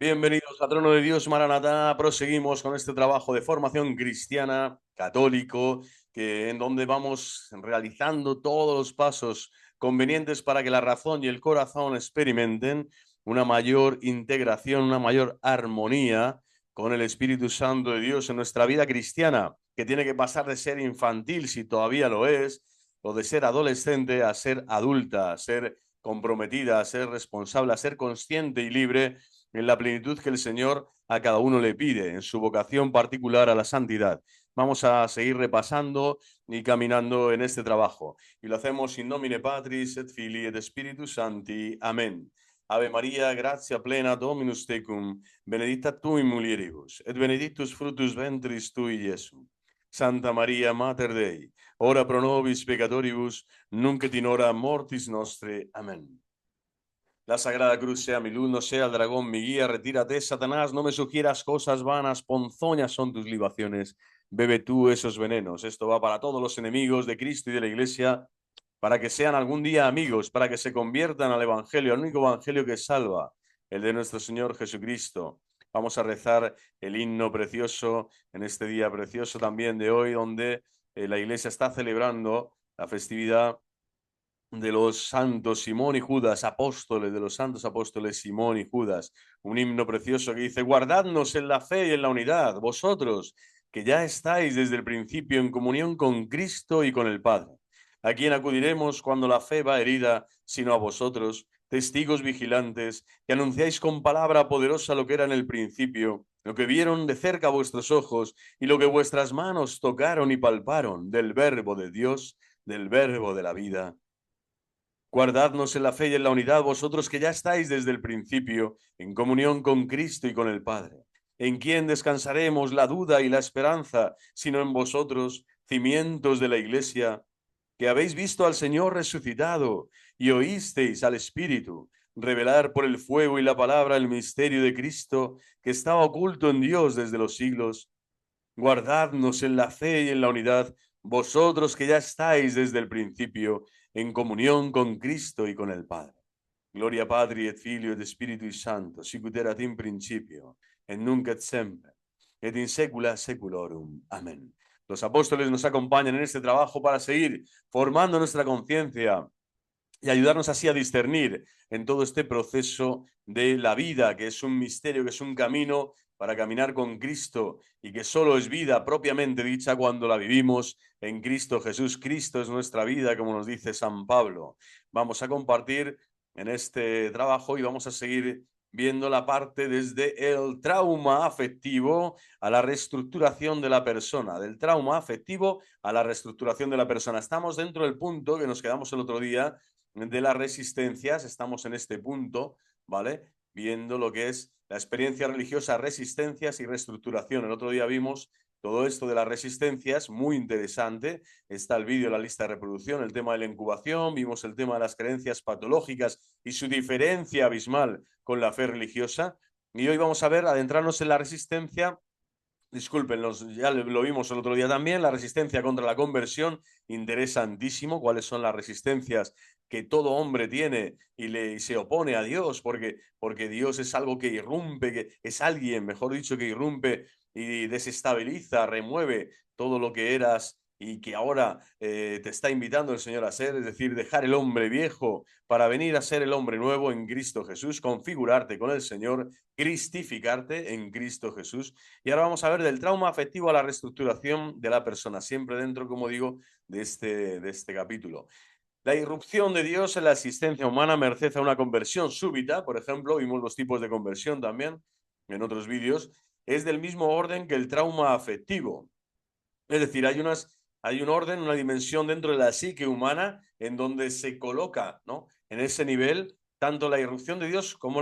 Bienvenidos a Trono de Dios Maranatá. Proseguimos con este trabajo de formación cristiana, católico, en donde vamos realizando todos los pasos convenientes para que la razón y el corazón experimenten una mayor integración, una mayor armonía con el Espíritu Santo de Dios en nuestra vida cristiana, que tiene que pasar de ser infantil, si todavía lo es, o de ser adolescente a ser adulta, a ser comprometida, a ser responsable, a ser consciente y libre en la plenitud que el Señor a cada uno le pide, en su vocación particular a la santidad. Vamos a seguir repasando y caminando en este trabajo. Y lo hacemos in nomine Patris et Filii et Spiritus Sancti. Amén. Ave María, gratia plena Dominus tecum, benedicta tu in mulieribus, et benedictus fructus ventris tui, Iesus. Santa María, Mater Dei, ora pro nobis peccatoribus, nunc et in hora mortis nostre. Amén. La Sagrada Cruz sea mi luz, no sea el dragón mi guía. Retírate, Satanás, no me sugieras cosas vanas, ponzoñas son tus libaciones. Bebe tú esos venenos. Esto va para todos los enemigos de Cristo y de la Iglesia, para que sean algún día amigos, para que se conviertan al Evangelio, al único Evangelio que salva, el de nuestro Señor Jesucristo. Vamos a rezar el himno precioso en este día precioso también de hoy, donde la Iglesia está celebrando la festividad de los santos Simón y Judas, apóstoles, de los santos apóstoles Simón y Judas. Un himno precioso que dice: guardadnos en la fe y en la unidad, vosotros que ya estáis desde el principio en comunión con Cristo y con el Padre. ¿A quién acudiremos cuando la fe va herida, sino a vosotros, testigos vigilantes, que anunciáis con palabra poderosa lo que era en el principio, lo que vieron de cerca vuestros ojos y lo que vuestras manos tocaron y palparon del verbo de Dios, del verbo de la vida? Guardadnos en la fe y en la unidad, vosotros que ya estáis desde el principio en comunión con Cristo y con el Padre. ¿En quién descansaremos la duda y la esperanza, sino en vosotros, cimientos de la Iglesia, que habéis visto al Señor resucitado y oísteis al Espíritu revelar por el fuego y la palabra el misterio de Cristo que estaba oculto en Dios desde los siglos? Guardadnos en la fe y en la unidad, vosotros que ya estáis desde el principio en comunión con Cristo y con el Padre. Gloria Patri et Filio et Spiritui Sancto, sicut erat in principio, et nunc et semper, et in saecula saeculorum. Amén. Los apóstoles nos acompañan en este trabajo para seguir formando nuestra conciencia y ayudarnos así a discernir en todo este proceso de la vida, que es un misterio, que es un camino para caminar con Cristo y que solo es vida propiamente dicha cuando la vivimos en Cristo Jesús. Cristo es nuestra vida, como nos dice San Pablo. Vamos a compartir en este trabajo y vamos a seguir viendo la parte desde el trauma afectivo a la reestructuración de la persona, del trauma afectivo a la reestructuración de la persona. Estamos dentro del punto que nos quedamos el otro día de las resistencias, estamos en este punto, ¿vale? Viendo lo que es la experiencia religiosa, resistencias y reestructuración. El otro día vimos todo esto de las resistencias, muy interesante. Está el vídeo, la lista de reproducción, el tema de la incubación, vimos el tema de las creencias patológicas y su diferencia abismal con la fe religiosa. Y hoy vamos a ver, adentrarnos en la resistencia. Discúlpenos, ya lo vimos el otro día también, la resistencia contra la conversión, interesantísimo, cuáles son las resistencias que todo hombre tiene y se opone a Dios, porque Dios es algo que irrumpe, que es alguien, mejor dicho, que irrumpe y desestabiliza, remueve todo lo que eras y que ahora te está invitando el Señor a ser, es decir, dejar el hombre viejo para venir a ser el hombre nuevo en Cristo Jesús, configurarte con el Señor, cristificarte en Cristo Jesús. Y ahora vamos a ver del trauma afectivo a la reestructuración de la persona, siempre dentro, como digo, de este capítulo. La irrupción de Dios en la existencia humana merced a una conversión súbita, por ejemplo, vimos los tipos de conversión también en otros vídeos, es del mismo orden que el trauma afectivo. Es decir, hay un orden, una dimensión dentro de la psique humana en donde se coloca, ¿no?, en ese nivel tanto la irrupción de Dios como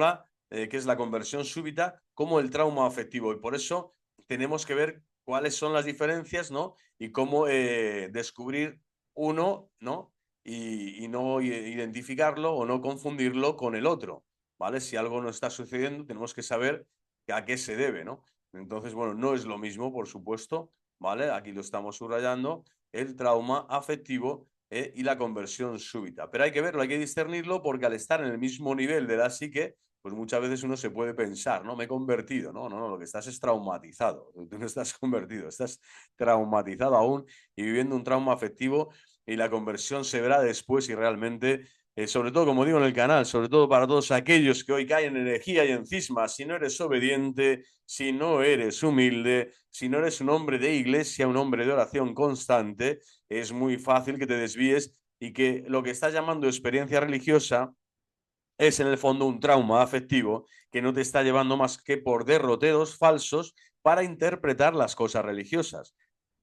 que es la conversión súbita, como el trauma afectivo. Y por eso tenemos que ver cuáles son las diferencias, ¿no? Y cómo descubrir uno, ¿no? Y no identificarlo o no confundirlo con el otro, ¿vale? Si algo no está sucediendo, tenemos que saber a qué se debe, ¿no? Entonces, bueno, no es lo mismo, por supuesto, ¿vale? Aquí lo estamos subrayando, el trauma afectivo y la conversión súbita. Pero hay que verlo, hay que discernirlo porque al estar en el mismo nivel de la psique, pues muchas veces uno se puede pensar, ¿no? Me he convertido. No, no, no, lo que estás es traumatizado. Tú no estás convertido, estás traumatizado aún y viviendo un trauma afectivo, y la conversión se verá después y realmente, sobre todo, como digo en el canal, sobre todo para todos aquellos que hoy caen en herejía y en cismas, si no eres obediente, si no eres humilde, si no eres un hombre de iglesia, un hombre de oración constante, es muy fácil que te desvíes y que lo que estás llamando experiencia religiosa es en el fondo un trauma afectivo que no te está llevando más que por derroteros falsos para interpretar las cosas religiosas.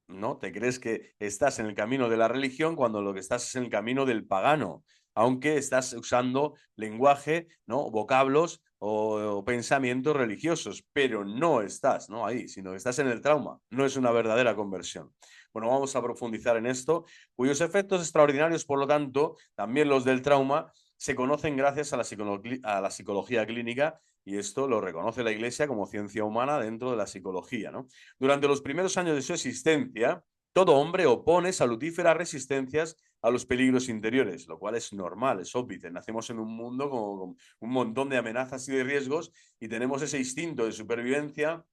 ¿No? Te crees que estás en el camino de la religión cuando lo que estás es en el camino del pagano, aunque estás usando lenguaje, ¿no? Vocablos o pensamientos religiosos, pero no estás, ¿no? Ahí, sino que estás en el trauma. No es una verdadera conversión. Bueno, vamos a profundizar en esto, cuyos efectos extraordinarios, por lo tanto, también los del trauma, se conocen gracias a la psicología clínica, y esto lo reconoce la Iglesia como ciencia humana dentro de la psicología, ¿no? Durante los primeros años de su existencia, todo hombre opone salutíferas resistencias a los peligros interiores, lo cual es normal, es obvio. Nacemos en un mundo con un montón de amenazas y de riesgos, y tenemos ese instinto de supervivencia,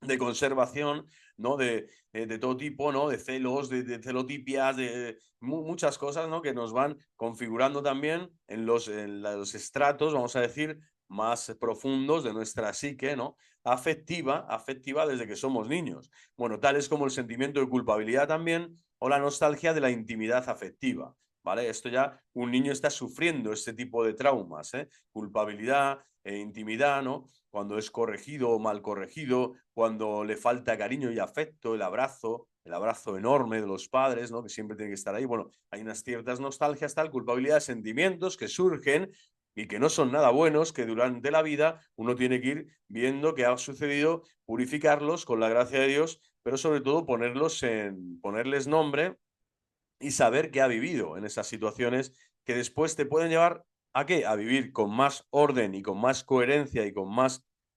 de conservación, ¿no? De todo tipo, ¿no? De celos, de celotipias, de muchas cosas, ¿no? Que nos van configurando también en los estratos, vamos a decir, más profundos de nuestra psique, ¿no? Afectiva desde que somos niños. Bueno, tales como el sentimiento de culpabilidad también, o la nostalgia de la intimidad afectiva, ¿vale? Esto ya, un niño está sufriendo este tipo de traumas, ¿eh? Culpabilidad, intimidad, ¿no? Cuando es corregido o mal corregido, cuando le falta cariño y afecto, el abrazo enorme de los padres, ¿no? Que siempre tiene que estar ahí. Bueno, hay unas ciertas nostalgias, tal, culpabilidad, sentimientos que surgen y que no son nada buenos, que durante la vida uno tiene que ir viendo qué ha sucedido, purificarlos con la gracia de Dios, pero sobre todo ponerles nombre y saber qué ha vivido en esas situaciones que después te pueden llevar ¿a qué? A vivir con más orden y con más coherencia y con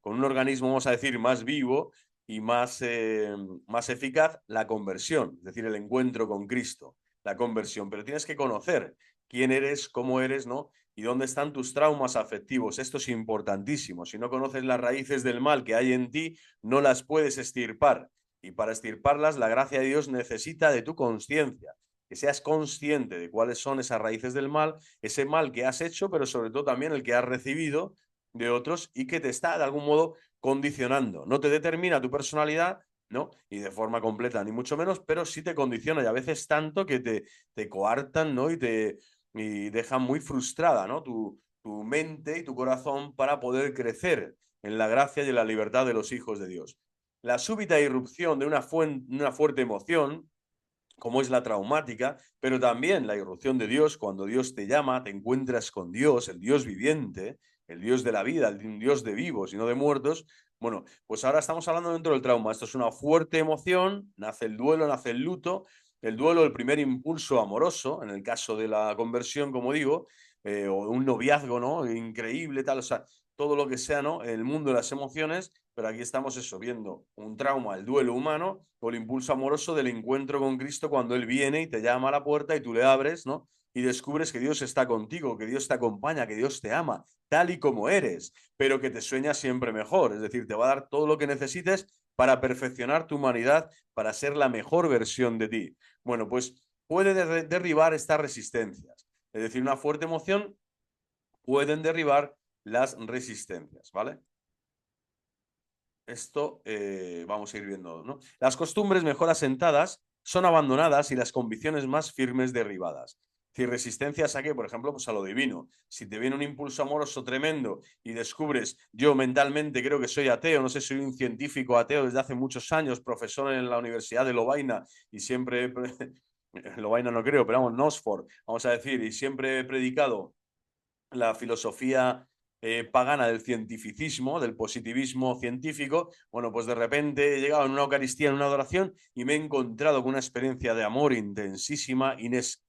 un organismo, vamos a decir, más vivo y más eficaz, la conversión, es decir, el encuentro con Cristo, la conversión. Pero tienes que conocer quién eres, cómo eres, ¿no? Y dónde están tus traumas afectivos. Esto es importantísimo. Si no conoces las raíces del mal que hay en ti, no las puedes extirpar. Y para extirparlas, la gracia de Dios necesita de tu conciencia, que seas consciente de cuáles son esas raíces del mal, ese mal que has hecho, pero sobre todo también el que has recibido de otros y que te está de algún modo condicionando. No te determina tu personalidad, ¿no? Y de forma completa, ni mucho menos, pero sí te condiciona, y a veces tanto que te coartan, ¿no? Y dejan muy frustrada, ¿no? Tu mente y tu corazón para poder crecer en la gracia y en la libertad de los hijos de Dios. La súbita irrupción de una fuerte emoción, como es la traumática, pero también la irrupción de Dios, cuando Dios te llama, te encuentras con Dios, el Dios viviente, el Dios de la vida, el Dios de vivos y no de muertos. Bueno, pues ahora estamos hablando dentro del trauma. Esto es una fuerte emoción, nace el duelo, nace el luto. El duelo, el primer impulso amoroso, en el caso de la conversión, como digo, o un noviazgo, ¿no? Increíble, tal, o sea, todo lo que sea, ¿no? El mundo de las emociones, pero aquí estamos eso, viendo un trauma, el duelo humano, o el impulso amoroso del encuentro con Cristo cuando Él viene y te llama a la puerta y tú le abres, ¿no? Y descubres que Dios está contigo, que Dios te acompaña, que Dios te ama, tal y como eres, pero que te sueña siempre mejor. Es decir, te va a dar todo lo que necesites para perfeccionar tu humanidad, para ser la mejor versión de ti. Bueno, pues puede derribar estas resistencias. Es decir, una fuerte emoción pueden derribar las resistencias, ¿vale? Esto vamos a ir viendo, ¿no? Las costumbres mejor asentadas son abandonadas y las convicciones más firmes derribadas. Si resistencias a qué, por ejemplo, pues a lo divino. Si te viene un impulso amoroso tremendo y descubres, yo mentalmente creo que soy ateo, no sé, soy un científico ateo desde hace muchos años, profesor en la Universidad de Lovaina, y siempre, Lovaina no creo, pero vamos, en Oxford, vamos a decir, y siempre he predicado la filosofía pagana del cientificismo, del positivismo científico. Bueno, pues de repente he llegado en una Eucaristía, en una adoración, y me he encontrado con una experiencia de amor intensísima, inexplicable,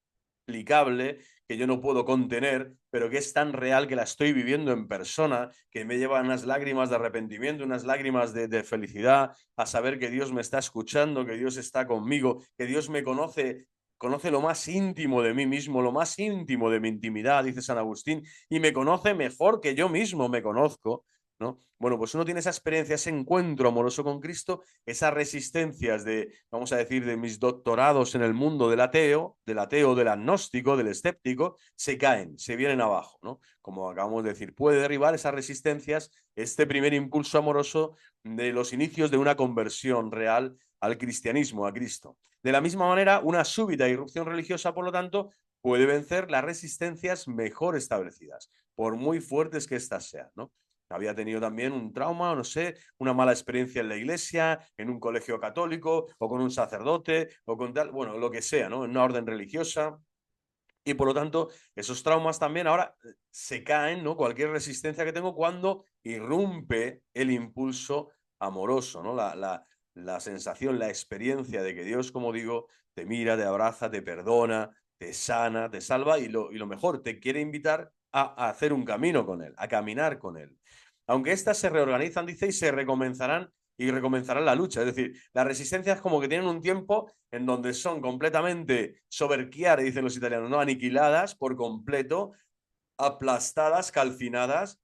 que yo no puedo contener, pero que es tan real que la estoy viviendo en persona, que me lleva unas lágrimas de arrepentimiento, unas lágrimas de felicidad, a saber que Dios me está escuchando, que Dios está conmigo, que Dios me conoce conoce lo más íntimo de mí mismo, lo más íntimo de mi intimidad, dice San Agustín, y me conoce mejor que yo mismo me conozco, ¿no? Bueno, pues uno tiene esa experiencia, ese encuentro amoroso con Cristo, esas resistencias de, vamos a decir, de mis doctorados en el mundo del ateo, del agnóstico, del escéptico, se caen, se vienen abajo, ¿no? Como acabamos de decir, puede derribar esas resistencias este primer impulso amoroso de los inicios de una conversión real al cristianismo, a Cristo. De la misma manera, una súbita irrupción religiosa, por lo tanto, puede vencer las resistencias mejor establecidas, por muy fuertes que éstas sean, ¿no? Había tenido también un trauma, no sé, una mala experiencia en la iglesia, en un colegio católico, o con un sacerdote, o con tal, bueno, lo que sea, ¿no? En una orden religiosa. Y por lo tanto, esos traumas también ahora se caen, ¿no? Cualquier resistencia que tengo cuando irrumpe el impulso amoroso, ¿no? La sensación, la experiencia de que Dios, como digo, te mira, te abraza, te perdona, te sana, te salva y lo mejor, te quiere invitar a hacer un camino con Él, a caminar con Él. Aunque éstas se reorganizan, dice, y se recomenzarán y recomenzarán la lucha. Es decir, las resistencias como que tienen un tiempo en donde son completamente soberchiare, dicen los italianos, ¿no? Aniquiladas por completo, aplastadas, calcinadas,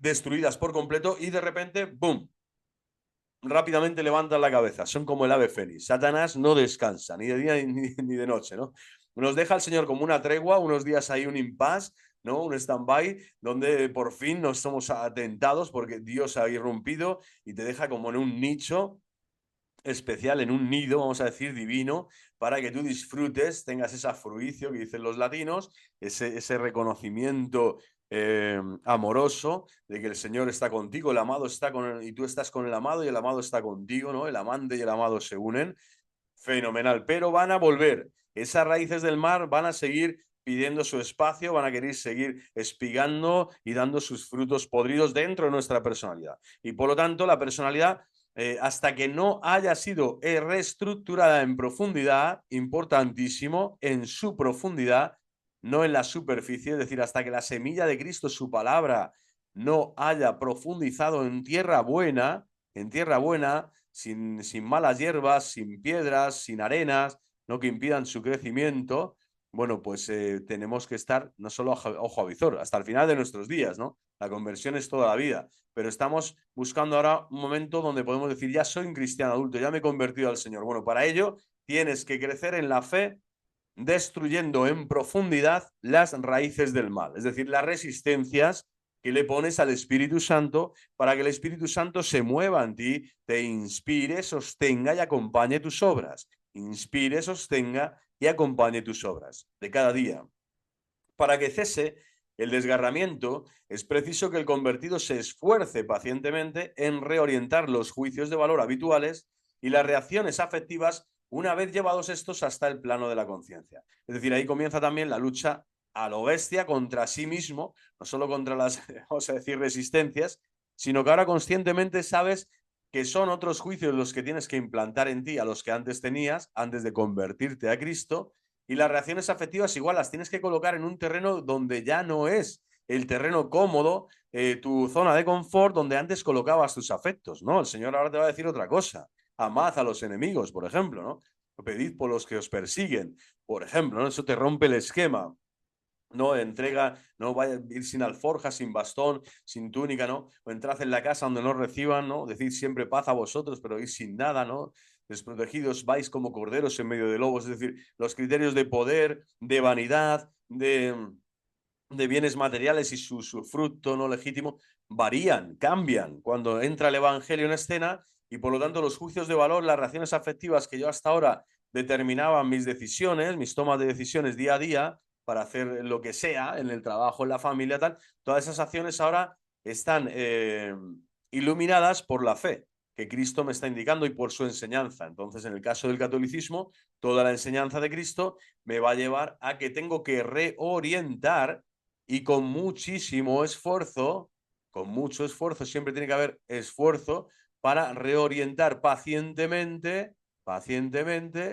destruidas por completo y de repente, ¡boom!, rápidamente levantan la cabeza. Son como el ave fénix. Satanás no descansa, ni de día ni de noche, ¿no? Nos deja el Señor como una tregua, unos días hay un impasse, ¿no? Un stand-by, donde por fin nos somos atentados porque Dios ha irrumpido y te deja como en un nicho especial, en un nido, vamos a decir, divino, para que tú disfrutes, tengas esa fruicio que dicen los latinos, ese reconocimiento amoroso de que el Señor está contigo, el amado está con él, y tú estás con el amado y el amado está contigo, ¿no? El amante y el amado se unen. Fenomenal, pero van a volver. Esas raíces del mar van a seguir pidiendo su espacio, van a querer seguir espigando y dando sus frutos podridos dentro de nuestra personalidad. Y por lo tanto, la personalidad, hasta que no haya sido reestructurada en profundidad, importantísimo, en su profundidad, no en la superficie, es decir, hasta que la semilla de Cristo, su palabra, no haya profundizado en tierra buena, sin malas hierbas, sin piedras, sin arenas, ¿no? Que impidan su crecimiento, bueno, pues tenemos que estar no solo ojo a visor, hasta el final de nuestros días, ¿no? La conversión es toda la vida, pero estamos buscando ahora un momento donde podemos decir, ya soy un cristiano adulto, ya me he convertido al Señor. Bueno, para ello tienes que crecer en la fe, destruyendo en profundidad las raíces del mal, es decir, las resistencias que le pones al Espíritu Santo para que el Espíritu Santo se mueva en ti, te inspire, sostenga y acompañe tus obras. Inspire, sostenga y acompañe tus obras de cada día. Para que cese el desgarramiento, es preciso que el convertido se esfuerce pacientemente en reorientar los juicios de valor habituales y las reacciones afectivas una vez llevados estos hasta el plano de la conciencia. Es decir, ahí comienza también la lucha a lo bestia contra sí mismo, no solo contra las, vamos a decir, resistencias, sino que ahora conscientemente sabes que son otros juicios los que tienes que implantar en ti a los que antes tenías, antes de convertirte a Cristo, y las reacciones afectivas igual las tienes que colocar en un terreno donde ya no es el terreno cómodo, tu zona de confort, donde antes colocabas tus afectos, ¿no? El Señor ahora te va a decir otra cosa. Amad a los enemigos, por ejemplo, ¿no? Pedid por los que os persiguen, por ejemplo, ¿no? Eso te rompe el esquema. No, entrega, no vaya a ir sin alforja, sin bastón, sin túnica, ¿no? O entrad en la casa donde no reciban, ¿no? Decid siempre paz a vosotros, pero ir sin nada, ¿no? Desprotegidos vais como corderos en medio de lobos, es decir, los criterios de poder, de vanidad, de bienes materiales y su fruto no legítimo varían, cambian cuando entra el Evangelio en escena y por lo tanto los juicios de valor, las reacciones afectivas que yo hasta ahora determinaban mis decisiones, mis tomas de decisiones día a día para hacer lo que sea en el trabajo, en la familia, tal, todas esas acciones ahora están iluminadas por la fe que Cristo me está indicando y por su enseñanza. Entonces, en el caso del catolicismo, toda la enseñanza de Cristo me va a llevar a que tengo que reorientar y con muchísimo esfuerzo, con mucho esfuerzo, siempre tiene que haber esfuerzo para reorientar pacientemente,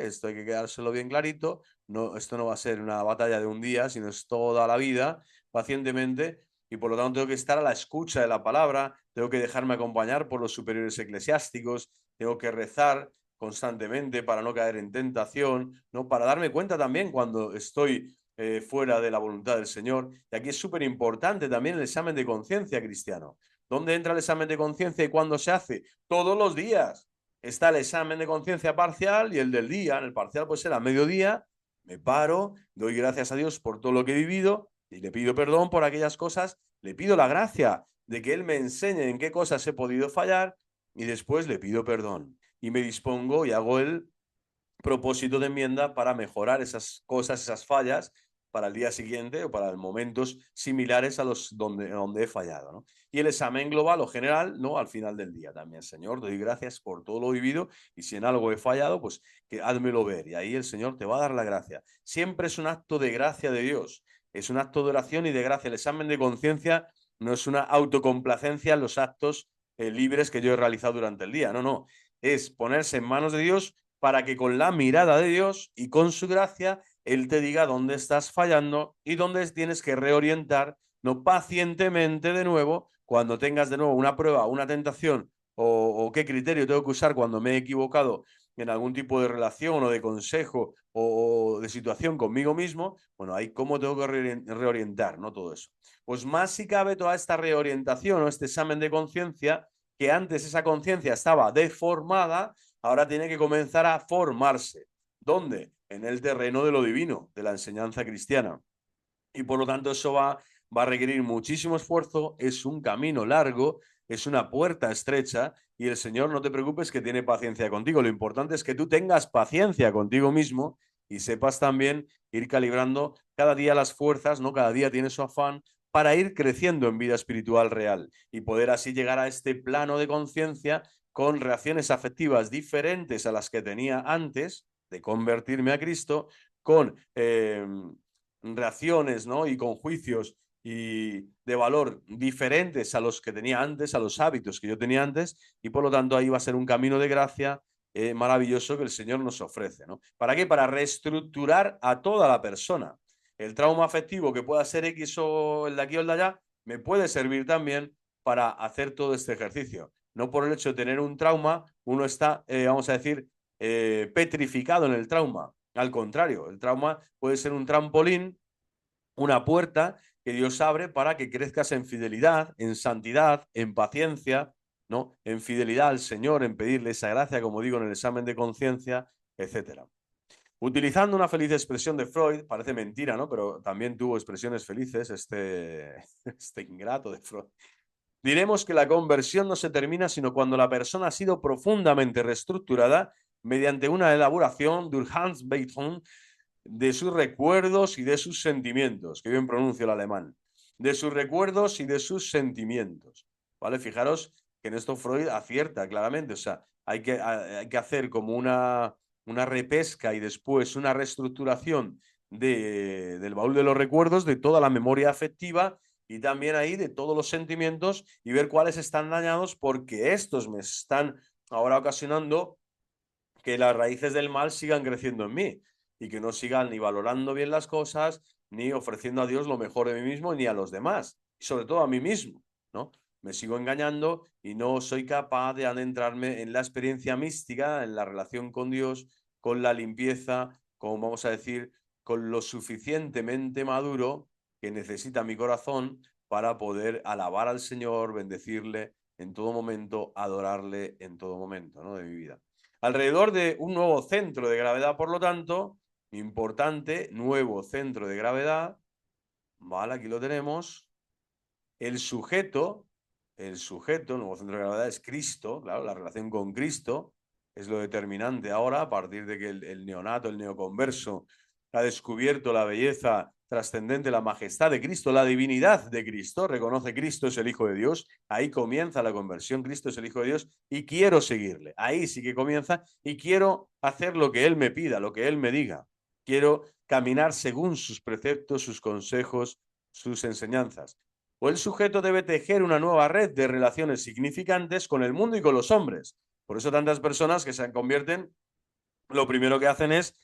esto hay que quedárselo bien clarito, no, esto no va a ser una batalla de un día, sino es toda la vida, pacientemente, y por lo tanto tengo que estar a la escucha de la palabra, tengo que dejarme acompañar por los superiores eclesiásticos, tengo que rezar constantemente para no caer en tentación, ¿no? Para darme cuenta también cuando estoy fuera de la voluntad del Señor. Y aquí es súper importante también el examen de conciencia cristiano. ¿Dónde entra el examen de conciencia y cuándo se hace? Todos los días. Está el examen de conciencia parcial y el del día. En el parcial puede ser a mediodía, me paro, doy gracias a Dios por todo lo que he vivido y le pido perdón por aquellas cosas, le pido la gracia de que Él me enseñe en qué cosas he podido fallar y después le pido perdón y me dispongo y hago el propósito de enmienda para mejorar esas cosas, esas fallas para el día siguiente o para momentos similares a los donde he fallado, ¿no? Y el examen global o general, ¿no? Al final del día también, Señor, te doy gracias por todo lo vivido y si en algo he fallado, pues que házmelo ver y ahí el Señor te va a dar la gracia. Siempre es un acto de gracia de Dios, es un acto de oración y de gracia. El examen de conciencia no es una autocomplacencia en los actos libres que yo he realizado durante el día, no, es ponerse en manos de Dios para que con la mirada de Dios y con su gracia, Él te diga dónde estás fallando y dónde tienes que reorientar, no pacientemente de nuevo, cuando tengas de nuevo una prueba, una tentación o qué criterio tengo que usar cuando me he equivocado en algún tipo de relación o de consejo o de situación conmigo mismo, bueno, ahí cómo tengo que reorientar, ¿no? Todo eso. Pues más si cabe toda esta reorientación o este examen de conciencia, que antes esa conciencia estaba deformada, ahora tiene que comenzar a formarse. ¿Dónde? En el terreno de lo divino, de la enseñanza cristiana. Y por lo tanto eso va a requerir muchísimo esfuerzo, es un camino largo, es una puerta estrecha y el Señor, no te preocupes, que tiene paciencia contigo. Lo importante es que tú tengas paciencia contigo mismo y sepas también ir calibrando cada día las fuerzas, ¿no? Cada día tiene su afán para ir creciendo en vida espiritual real y poder así llegar a este plano de conciencia con reacciones afectivas diferentes a las que tenía antes de convertirme a Cristo, con reacciones, ¿no? Y con juicios y de valor diferentes a los que tenía antes, a los hábitos que yo tenía antes, y por lo tanto ahí va a ser un camino de gracia maravilloso que el Señor nos ofrece, ¿no? ¿Para qué? Para reestructurar a toda la persona. El trauma afectivo que pueda ser X o el de aquí o el de allá, me puede servir también para hacer todo este ejercicio. No por el hecho de tener un trauma, uno está, vamos a decir, petrificado en el trauma. Al contrario, el trauma puede ser un trampolín, una puerta que Dios abre para que crezcas en fidelidad, en santidad, en paciencia, ¿no? En fidelidad al Señor, en pedirle esa gracia, como digo, en el examen de conciencia, etcétera. Utilizando una feliz expresión de Freud, parece mentira, ¿no? Pero también tuvo expresiones felices, este ingrato de Freud. Diremos que la conversión no se termina sino cuando la persona ha sido profundamente reestructurada mediante una elaboración Durchhaltungsbeitung de sus recuerdos y de sus sentimientos, que bien pronuncio el alemán, de sus recuerdos y de sus sentimientos, ¿vale? Fijaros que en esto Freud acierta claramente, o sea, hay que hacer como una repesca y después una reestructuración del baúl de los recuerdos, de toda la memoria afectiva y también ahí de todos los sentimientos y ver cuáles están dañados porque estos me están ahora ocasionando que las raíces del mal sigan creciendo en mí y que no sigan ni valorando bien las cosas, ni ofreciendo a Dios lo mejor de mí mismo, ni a los demás, y sobre todo a mí mismo, ¿no? Me sigo engañando y no soy capaz de adentrarme en la experiencia mística, en la relación con Dios, con la limpieza, con, vamos a decir, con lo suficientemente maduro que necesita mi corazón para poder alabar al Señor, bendecirle en todo momento, adorarle en todo momento, ¿no? De mi vida. Alrededor de un nuevo centro de gravedad, por lo tanto, importante, nuevo centro de gravedad, ¿vale? Aquí lo tenemos. El sujeto, el nuevo centro de gravedad es Cristo, claro, la relación con Cristo es lo determinante ahora, a partir de que el neonato, el neoconverso, ha descubierto la belleza trascendente, la majestad de Cristo, la divinidad de Cristo, reconoce Cristo es el Hijo de Dios, ahí comienza la conversión, Cristo es el Hijo de Dios y quiero seguirle, ahí sí que comienza y quiero hacer lo que Él me pida, lo que Él me diga, quiero caminar según sus preceptos, sus consejos, sus enseñanzas. O el sujeto debe tejer una nueva red de relaciones significantes con el mundo y con los hombres. Por eso tantas personas que se convierten, lo primero que hacen es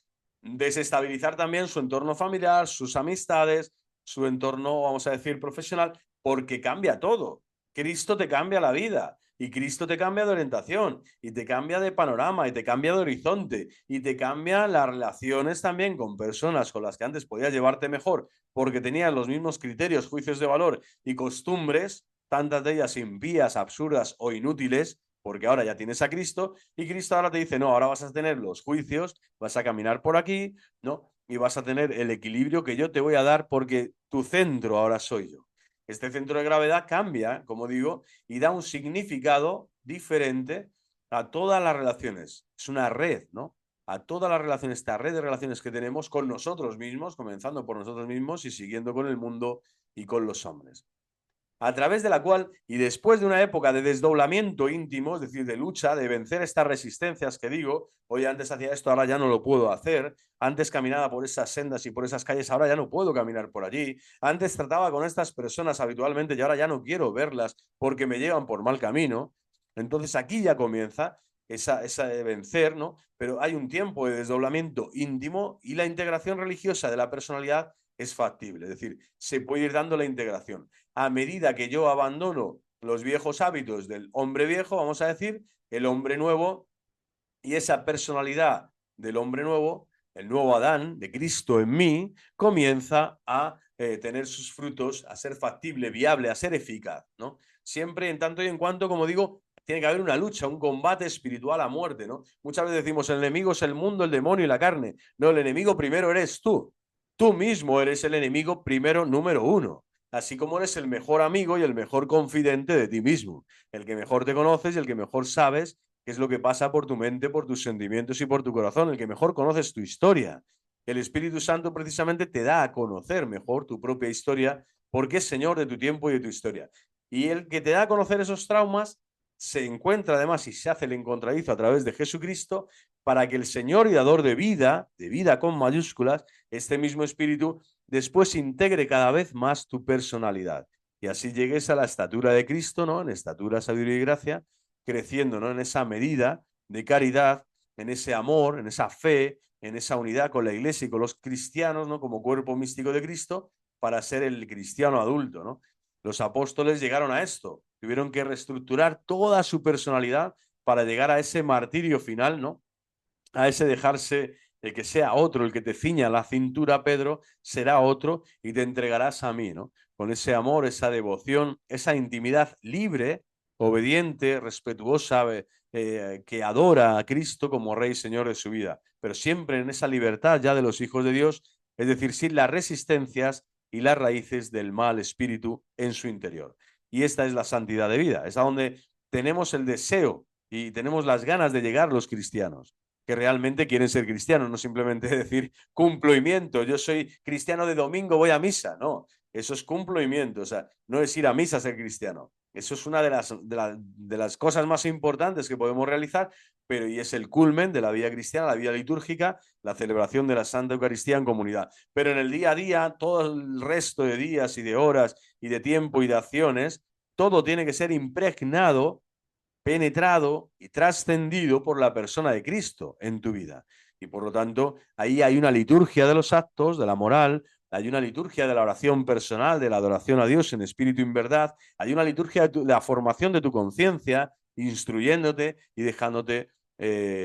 desestabilizar también su entorno familiar, sus amistades, su entorno, vamos a decir, profesional, porque cambia todo. Cristo te cambia la vida. Y Cristo te cambia de orientación, y te cambia de panorama, y te cambia de horizonte, y te cambia las relaciones también con personas con las que antes podías llevarte mejor, porque tenían los mismos criterios, juicios de valor y costumbres, tantas de ellas impías, absurdas o inútiles, porque ahora ya tienes a Cristo, y Cristo ahora te dice, no, ahora vas a tener los juicios, vas a caminar por aquí, ¿no? Y vas a tener el equilibrio que yo te voy a dar porque tu centro ahora soy yo. Este centro de gravedad cambia, como digo, y da un significado diferente a todas las relaciones. Es una red, ¿no? A todas las relaciones, esta red de relaciones que tenemos con nosotros mismos, comenzando por nosotros mismos y siguiendo con el mundo y con los hombres, a través de la cual, y después de una época de desdoblamiento íntimo, es decir, de lucha, de vencer estas resistencias que digo, oye, antes hacía esto, ahora ya no lo puedo hacer, antes caminaba por esas sendas y por esas calles, ahora ya no puedo caminar por allí, antes trataba con estas personas habitualmente y ahora ya no quiero verlas porque me llevan por mal camino. Entonces aquí ya comienza esa de vencer, ¿no? Pero hay un tiempo de desdoblamiento íntimo y la integración religiosa de la personalidad es factible, es decir, se puede ir dando la integración. A medida que yo abandono los viejos hábitos del hombre viejo, vamos a decir, el hombre nuevo y esa personalidad del hombre nuevo, el nuevo Adán de Cristo en mí, comienza a tener sus frutos, a ser factible, viable, a ser eficaz, ¿no? Siempre en tanto y en cuanto, como digo, tiene que haber una lucha, un combate espiritual a muerte, ¿no? Muchas veces decimos, el enemigo es el mundo, el demonio y la carne. No, el enemigo primero eres tú. Tú mismo eres el enemigo primero, número uno. Así como eres el mejor amigo y el mejor confidente de ti mismo. El que mejor te conoces y el que mejor sabes qué es lo que pasa por tu mente, por tus sentimientos y por tu corazón, el que mejor conoces tu historia. El Espíritu Santo precisamente te da a conocer mejor tu propia historia porque es Señor de tu tiempo y de tu historia. Y el que te da a conocer esos traumas se encuentra además y se hace el encontradizo a través de Jesucristo para que el Señor y dador de vida con mayúsculas, este mismo Espíritu, después integre cada vez más tu personalidad. Y así llegues a la estatura de Cristo, ¿no? En estatura, sabiduría y gracia, creciendo, ¿no? En esa medida de caridad, en ese amor, en esa fe, en esa unidad con la Iglesia y con los cristianos, ¿no? Como cuerpo místico de Cristo, para ser el cristiano adulto, ¿no? Los apóstoles llegaron a esto, tuvieron que reestructurar toda su personalidad para llegar a ese martirio final, ¿no? A ese dejarse de que sea otro el que te ciña la cintura, Pedro, será otro y te entregarás a mí, ¿no? Con ese amor, esa devoción, esa intimidad libre, obediente, respetuosa, que adora a Cristo como Rey y Señor de su vida, pero siempre en esa libertad ya de los hijos de Dios, es decir, sin las resistencias y las raíces del mal espíritu en su interior. Y esta es la santidad de vida, es a donde tenemos el deseo y tenemos las ganas de llegar los cristianos que realmente quieren ser cristianos, no simplemente decir cumplimiento, yo soy cristiano de domingo, voy a misa, no, eso es cumplimiento, o sea, no es ir a misa a ser cristiano, eso es una de las cosas más importantes que podemos realizar, pero y es el culmen de la vida cristiana, la vida litúrgica, la celebración de la Santa Eucaristía en comunidad. Pero en el día a día, todo el resto de días y de horas y de tiempo y de acciones, todo tiene que ser impregnado, penetrado y trascendido por la persona de Cristo en tu vida. Y por lo tanto, ahí hay una liturgia de los actos, de la moral, hay una liturgia de la oración personal, de la adoración a Dios en espíritu y en verdad, hay una liturgia de la formación de tu conciencia, instruyéndote y dejándote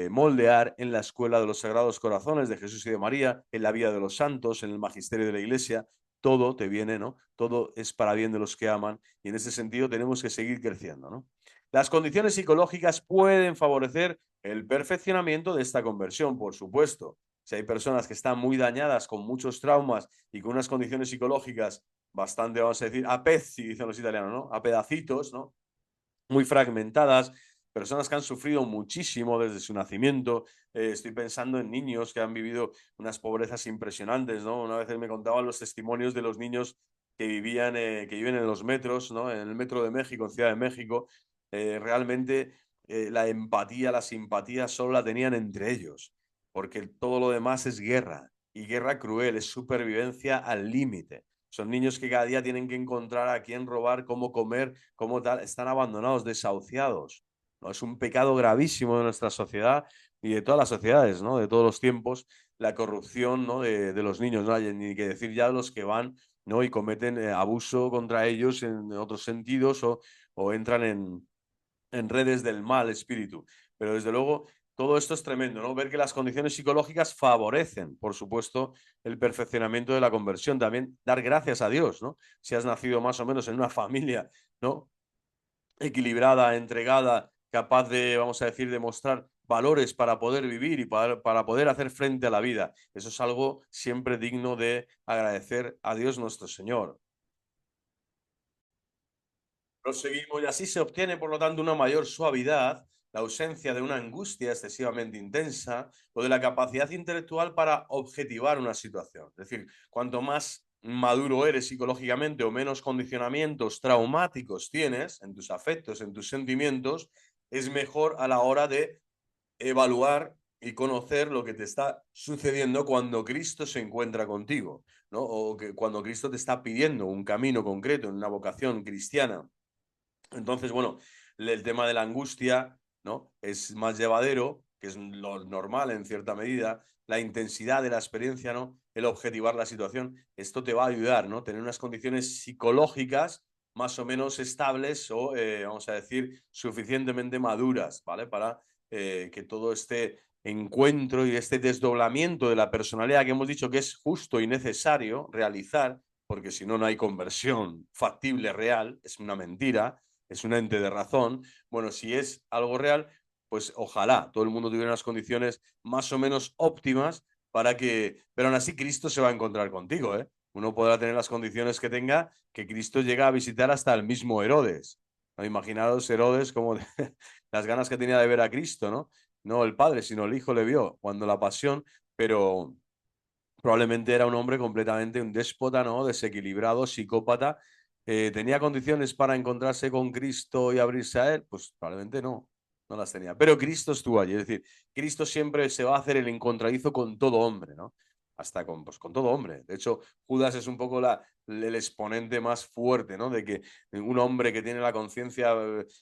moldear en la escuela de los Sagrados Corazones de Jesús y de María, en la vida de los santos, en el magisterio de la Iglesia. Todo te viene, ¿no? Todo es para bien de los que aman y en ese sentido tenemos que seguir creciendo, ¿no? Las condiciones psicológicas pueden favorecer el perfeccionamiento de esta conversión, por supuesto. Si hay personas que están muy dañadas con muchos traumas y con unas condiciones psicológicas bastante, vamos a decir, a pezzi, dicen los italianos, ¿no? A pedacitos, ¿no? Muy fragmentadas, personas que han sufrido muchísimo desde su nacimiento. Estoy pensando en niños que han vivido unas pobrezas impresionantes, ¿no? Una vez me contaban los testimonios de los niños que vivían, que viven en los metros, ¿no? En el metro de México, en Ciudad de México. Realmente la empatía, la simpatía solo la tenían entre ellos, porque todo lo demás es guerra, y guerra cruel, es supervivencia al límite. Son niños que cada día tienen que encontrar a quién robar, cómo comer, cómo tal. Están abandonados, desahuciados, ¿no? Es un pecado gravísimo de nuestra sociedad y de todas las sociedades, ¿no? De todos los tiempos, la corrupción, ¿no? de los niños, no hay ni que decir ya de los que van, ¿no? Y cometen abuso contra ellos en otros sentidos o entran en redes del mal espíritu. Pero desde luego todo esto es tremendo, ¿no? Ver que las condiciones psicológicas favorecen, por supuesto, el perfeccionamiento de la conversión. También dar gracias a Dios, ¿no? Si has nacido más o menos en una familia, ¿no? Equilibrada, entregada, capaz de, vamos a decir, demostrar valores para poder vivir y para poder hacer frente a la vida. Eso es algo siempre digno de agradecer a Dios nuestro Señor. Proseguimos y así se obtiene, por lo tanto, una mayor suavidad, la ausencia de una angustia excesivamente intensa o de la capacidad intelectual para objetivar una situación. Es decir, cuanto más maduro eres psicológicamente o menos condicionamientos traumáticos tienes en tus afectos, en tus sentimientos, es mejor a la hora de evaluar y conocer lo que te está sucediendo cuando Cristo se encuentra contigo, ¿no? O que cuando Cristo te está pidiendo un camino concreto en una vocación cristiana. Entonces, bueno, el tema de la angustia, ¿no? Es más llevadero, que es lo normal en cierta medida, la intensidad de la experiencia, ¿no? El objetivar la situación. Esto te va a ayudar, ¿no? Tener unas condiciones psicológicas más o menos estables o, vamos a decir, suficientemente maduras, ¿vale? Para que todo este encuentro y este desdoblamiento de la personalidad que hemos dicho que es justo y necesario realizar, porque si no, no hay conversión factible, real, es una mentira, es un ente de razón. Bueno, si es algo real, pues ojalá todo el mundo tuviera unas condiciones más o menos óptimas para que, pero aún así Cristo se va a encontrar contigo, ¿eh? Uno podrá tener las condiciones que tenga, que Cristo llega a visitar hasta el mismo Herodes. ¿No? Imaginaros Herodes como las ganas que tenía de ver a Cristo, ¿no? No el padre, sino el hijo le vio cuando la pasión, pero probablemente era un hombre completamente un déspota, ¿no? Desequilibrado, psicópata. ¿Tenía condiciones para encontrarse con Cristo y abrirse a él? Pues probablemente no, no las tenía. Pero Cristo estuvo allí, es decir, Cristo siempre se va a hacer el encontradizo con todo hombre, ¿no? Hasta con, pues, con todo hombre. De hecho, Judas es un poco el exponente más fuerte, ¿no? De que un hombre que tiene la conciencia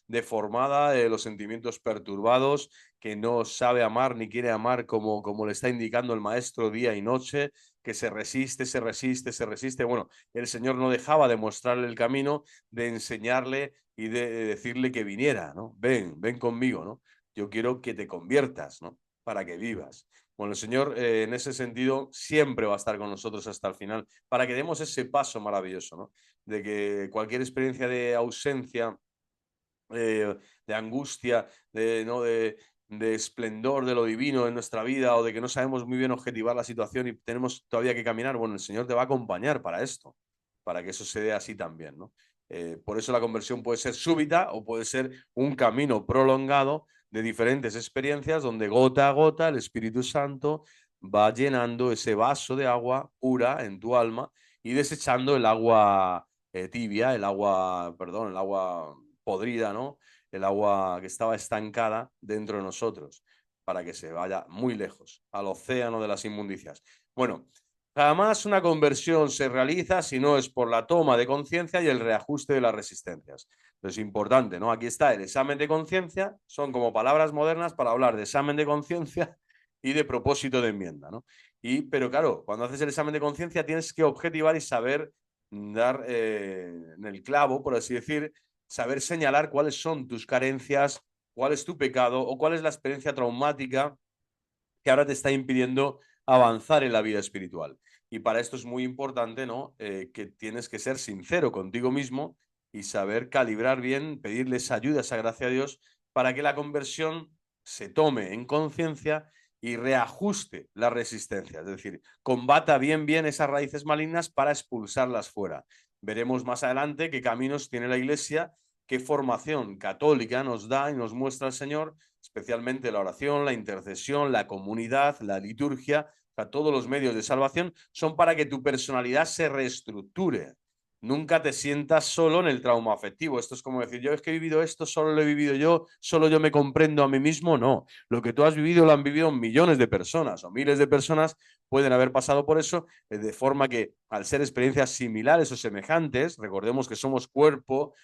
deformada, los sentimientos perturbados, que no sabe amar ni quiere amar como le está indicando el maestro día y noche, que se resiste, se resiste, se resiste. Bueno, el Señor no dejaba de mostrarle el camino, de enseñarle y de decirle que viniera, ¿no? Ven, ven conmigo, ¿no? Yo quiero que te conviertas, ¿no? Para que vivas. Bueno, el Señor en ese sentido siempre va a estar con nosotros hasta el final, para que demos ese paso maravilloso, ¿no? De que cualquier experiencia de ausencia, de angustia, ¿no? De esplendor de lo divino en nuestra vida o de que no sabemos muy bien objetivar la situación y tenemos todavía que caminar, bueno, el Señor te va a acompañar para esto, para que eso se dé así también, ¿no? Por eso la conversión puede ser súbita o puede ser un camino prolongado de diferentes experiencias donde gota a gota el Espíritu Santo va llenando ese vaso de agua pura en tu alma y desechando el agua tibia, el agua, perdón, el agua podrida, ¿no? El agua que estaba estancada dentro de nosotros, para que se vaya muy lejos, al océano de las inmundicias. Bueno, jamás una conversión se realiza si no es por la toma de conciencia y el reajuste de las resistencias. Entonces, importante, ¿no? Aquí está el examen de conciencia, son como palabras modernas para hablar de examen de conciencia y de propósito de enmienda, ¿no? Pero claro, cuando haces el examen de conciencia tienes que objetivar y saber dar en el clavo, por así decir, saber señalar cuáles son tus carencias, cuál es tu pecado o cuál es la experiencia traumática que ahora te está impidiendo avanzar en la vida espiritual. Y para esto es muy importante, ¿no? Que tienes que ser sincero contigo mismo y saber calibrar bien, pedirles ayuda, esa gracia a Dios, para que la conversión se tome en conciencia y reajuste la resistencia, es decir, combata bien esas raíces malignas para expulsarlas fuera. Veremos más adelante qué caminos tiene la Iglesia, qué formación católica nos da y nos muestra el Señor, especialmente la oración, la intercesión, la comunidad, la liturgia, o sea, todos los medios de salvación son para que tu personalidad se reestructure. Nunca te sientas solo en el trauma afectivo. Esto es como decir, yo es que he vivido esto, solo lo he vivido yo, solo yo me comprendo a mí mismo. No, lo que tú has vivido lo han vivido millones de personas o miles de personas pueden haber pasado por eso, de forma que al ser experiencias similares o semejantes, recordemos que somos cuerpo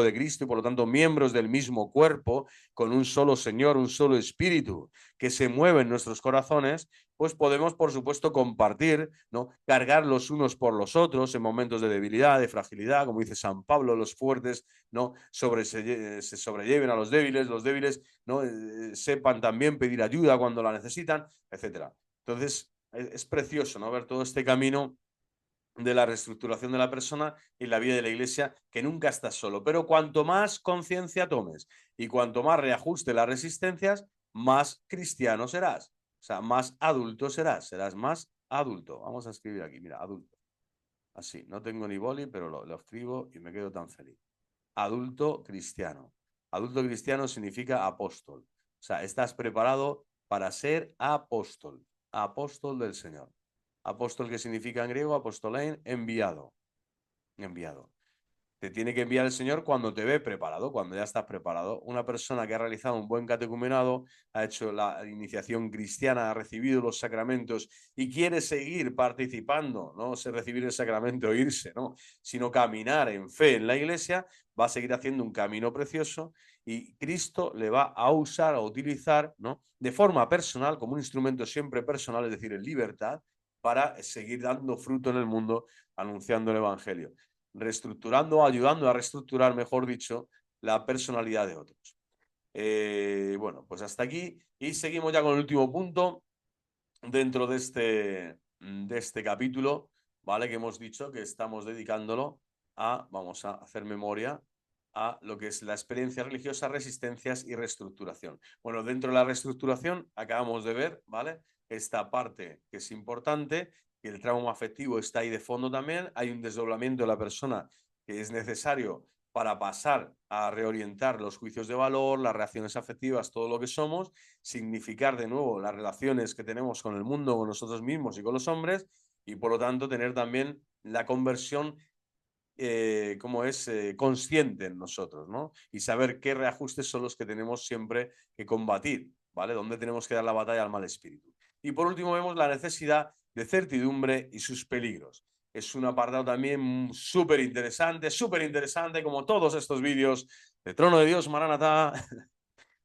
de Cristo y por lo tanto miembros del mismo cuerpo, con un solo Señor, un solo Espíritu que se mueve en nuestros corazones, pues podemos, por supuesto, compartir, ¿no? Cargar los unos por los otros en momentos de debilidad, de fragilidad, como dice San Pablo, los fuertes, ¿no? Se sobrelleven a los débiles ¿no? Sepan también pedir ayuda cuando la necesitan, etcétera. Entonces, es precioso, ¿no? Ver todo este camino de la reestructuración de la persona y la vida de la iglesia, que nunca estás solo. Pero cuanto más conciencia tomes y cuanto más reajuste las resistencias, más cristiano serás. O sea, más adulto serás más adulto. Vamos a escribir aquí, mira, adulto. Así, no tengo ni boli, pero lo escribo y me quedo tan feliz. Adulto cristiano. Adulto cristiano significa apóstol. O sea, estás preparado para ser apóstol. Apóstol del Señor. Apóstol, que significa en griego, apostolein, enviado. Enviado. Te tiene que enviar el Señor cuando te ve preparado, cuando ya estás preparado. Una persona que ha realizado un buen catecumenado, ha hecho la iniciación cristiana, ha recibido los sacramentos y quiere seguir participando, no se recibir el sacramento o irse, ¿no? Sino caminar en fe en la iglesia, va a seguir haciendo un camino precioso y Cristo le va a usar, a utilizar, ¿no? De forma personal, como un instrumento siempre personal, es decir, en libertad, para seguir dando fruto en el mundo, anunciando el Evangelio, reestructurando, ayudando a reestructurar, mejor dicho, la personalidad de otros. Bueno, pues hasta aquí y seguimos ya con el último punto dentro de este capítulo, ¿vale? Que hemos dicho que estamos dedicándolo vamos a hacer memoria, a lo que es la experiencia religiosa, resistencias y reestructuración. Bueno, dentro de la reestructuración acabamos de ver, ¿vale? Esta parte que es importante, que el trauma afectivo está ahí de fondo también, hay un desdoblamiento de la persona que es necesario para pasar a reorientar los juicios de valor, las reacciones afectivas, todo lo que somos, significar de nuevo las relaciones que tenemos con el mundo, con nosotros mismos y con los hombres, y por lo tanto tener también la conversión como es consciente en nosotros, ¿no? Y saber qué reajustes son los que tenemos siempre que combatir, ¿vale? Dónde tenemos que dar la batalla al mal espíritu. Y por último vemos la necesidad de certidumbre y sus peligros. Es un apartado también súper interesante, como todos estos vídeos de Trono de Dios, Maranatá,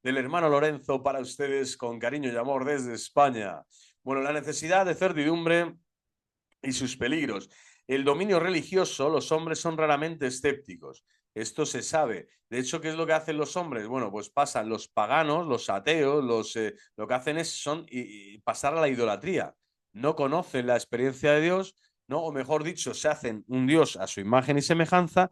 del hermano Lorenzo para ustedes con cariño y amor desde España. Bueno, la necesidad de certidumbre y sus peligros. El dominio religioso, los hombres son raramente escépticos. Esto se sabe. De hecho, ¿qué es lo que hacen los hombres? Bueno, pues pasan los paganos, los ateos, lo que hacen es pasar a la idolatría. No conocen la experiencia de Dios, ¿no? O mejor dicho, se hacen un Dios a su imagen y semejanza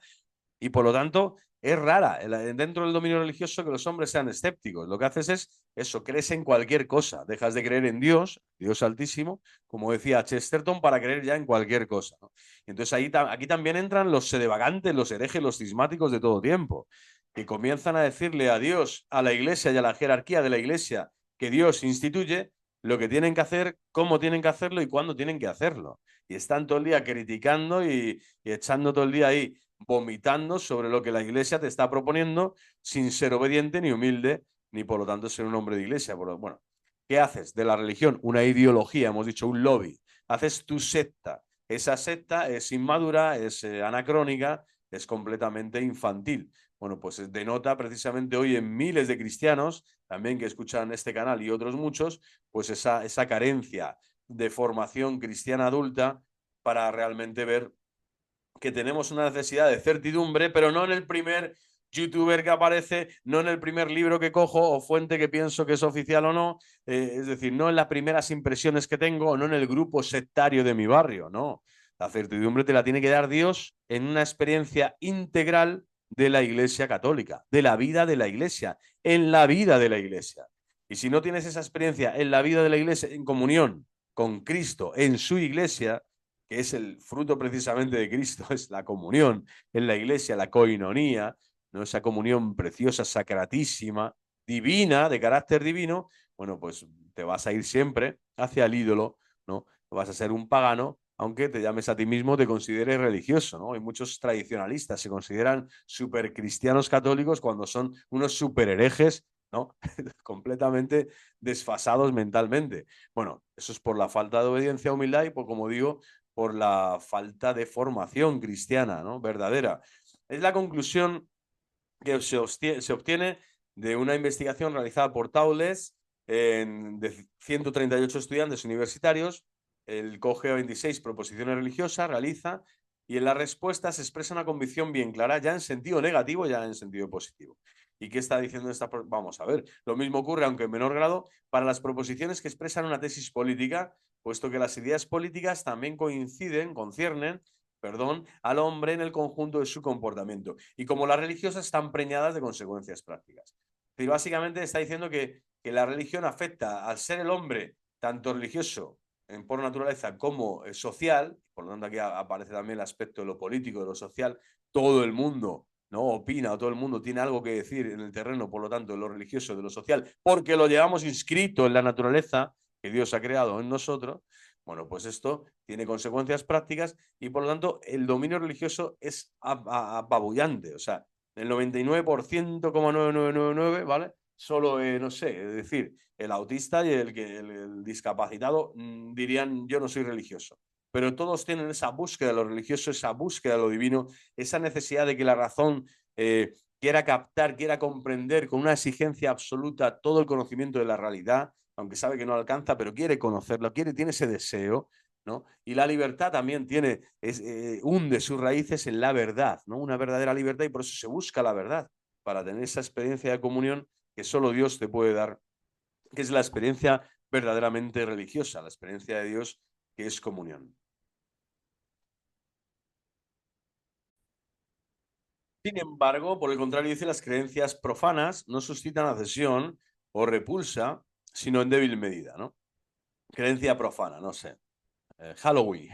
y por lo tanto es rara dentro del dominio religioso que los hombres sean escépticos. Lo que haces es eso, crees en cualquier cosa. Dejas de creer en Dios, Dios altísimo, como decía Chesterton, para creer ya en cualquier cosa, ¿no? Y entonces aquí también entran los sedevagantes, los herejes, los cismáticos de todo tiempo, que comienzan a decirle a Dios, a la iglesia y a la jerarquía de la iglesia que Dios instituye lo que tienen que hacer, cómo tienen que hacerlo y cuándo tienen que hacerlo. Y están todo el día criticando y echando todo el día ahí vomitando sobre lo que la iglesia te está proponiendo sin ser obediente ni humilde, ni por lo tanto ser un hombre de iglesia. Bueno, ¿qué haces de la religión? Una ideología, hemos dicho, un lobby. Haces tu secta. Esa secta es inmadura, es anacrónica, es completamente infantil. Bueno, pues denota precisamente hoy en miles de cristianos, también que escuchan este canal y otros muchos, pues esa carencia de formación cristiana adulta para realmente ver que tenemos una necesidad de certidumbre, pero no en el primer youtuber que aparece, no en el primer libro que cojo o fuente que pienso que es oficial o no, es decir, no en las primeras impresiones que tengo o no en el grupo sectario de mi barrio, no. La certidumbre te la tiene que dar Dios en una experiencia integral de la Iglesia Católica, de la vida de la Iglesia, en la vida de la Iglesia. Y si no tienes esa experiencia en la vida de la Iglesia, en comunión con Cristo, en su Iglesia, que es el fruto precisamente de Cristo, es la comunión en la iglesia, la koinonía, ¿no? Esa comunión preciosa, sacratísima, divina, de carácter divino, bueno, pues te vas a ir siempre hacia el ídolo, ¿no? Vas a ser un pagano, aunque te llames a ti mismo, te consideres religioso, ¿no? Hay muchos tradicionalistas, se consideran supercristianos católicos cuando son unos super herejes ¿no? Completamente desfasados mentalmente. Bueno, eso es por la falta de obediencia, humildad y, por, como digo, por la falta de formación cristiana, ¿no? Verdadera. Es la conclusión que se obtiene de una investigación realizada por Taules de 138 estudiantes universitarios. Él coge 26 proposiciones religiosas, realiza, y en la respuesta se expresa una convicción bien clara, ya en sentido negativo, ya en sentido positivo. ¿Y qué está diciendo esta? Vamos a ver, lo mismo ocurre, aunque en menor grado, para las proposiciones que expresan una tesis política, puesto que las ideas políticas también conciernen, perdón, al hombre en el conjunto de su comportamiento. Y como las religiosas están preñadas de consecuencias prácticas. Y básicamente está diciendo que la religión afecta al ser el hombre, tanto religioso por naturaleza como social, por lo tanto aquí aparece también el aspecto de lo político, de lo social, todo el mundo no opina o todo el mundo tiene algo que decir en el terreno, por lo tanto, de lo religioso, de lo social, porque lo llevamos inscrito en la naturaleza que Dios ha creado en nosotros. Bueno, pues esto tiene consecuencias prácticas y por lo tanto el dominio religioso es apabullante. O sea, el 99,9999, ¿vale? Solo, no sé, es decir, el autista y el discapacitado dirían yo no soy religioso. Pero todos tienen esa búsqueda de lo religioso, esa búsqueda de lo divino, esa necesidad de que la razón quiera captar, quiera comprender con una exigencia absoluta todo el conocimiento de la realidad, aunque sabe que no alcanza, pero quiere conocerlo, tiene ese deseo, ¿no? Y la libertad también hunde sus raíces en la verdad, ¿no? Una verdadera libertad, y por eso se busca la verdad, para tener esa experiencia de comunión que solo Dios te puede dar, que es la experiencia verdaderamente religiosa, la experiencia de Dios que es comunión. Sin embargo, por el contrario, dice, las creencias profanas no suscitan adhesión o repulsa, sino en débil medida, ¿no? Creencia profana, no sé. Halloween.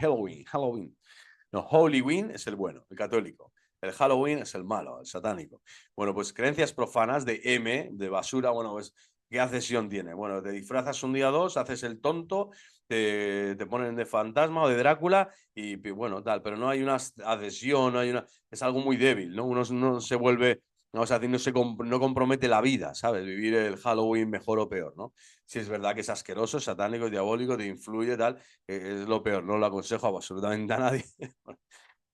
No, Halloween es el bueno, el católico. El Halloween es el malo, el satánico. Bueno, pues creencias profanas de M, de basura, bueno, pues, ¿qué adhesión tiene? Bueno, te disfrazas un día o dos, haces el tonto, te ponen de fantasma o de Drácula y bueno, tal, pero no hay una adhesión, no hay una, es algo muy débil, ¿no? Uno no se vuelve, vamos a decir, no compromete la vida, ¿sabes? Vivir el Halloween mejor o peor, ¿no? Si es verdad que es asqueroso, satánico, diabólico, te influye, tal, es lo peor, no lo aconsejo absolutamente a nadie.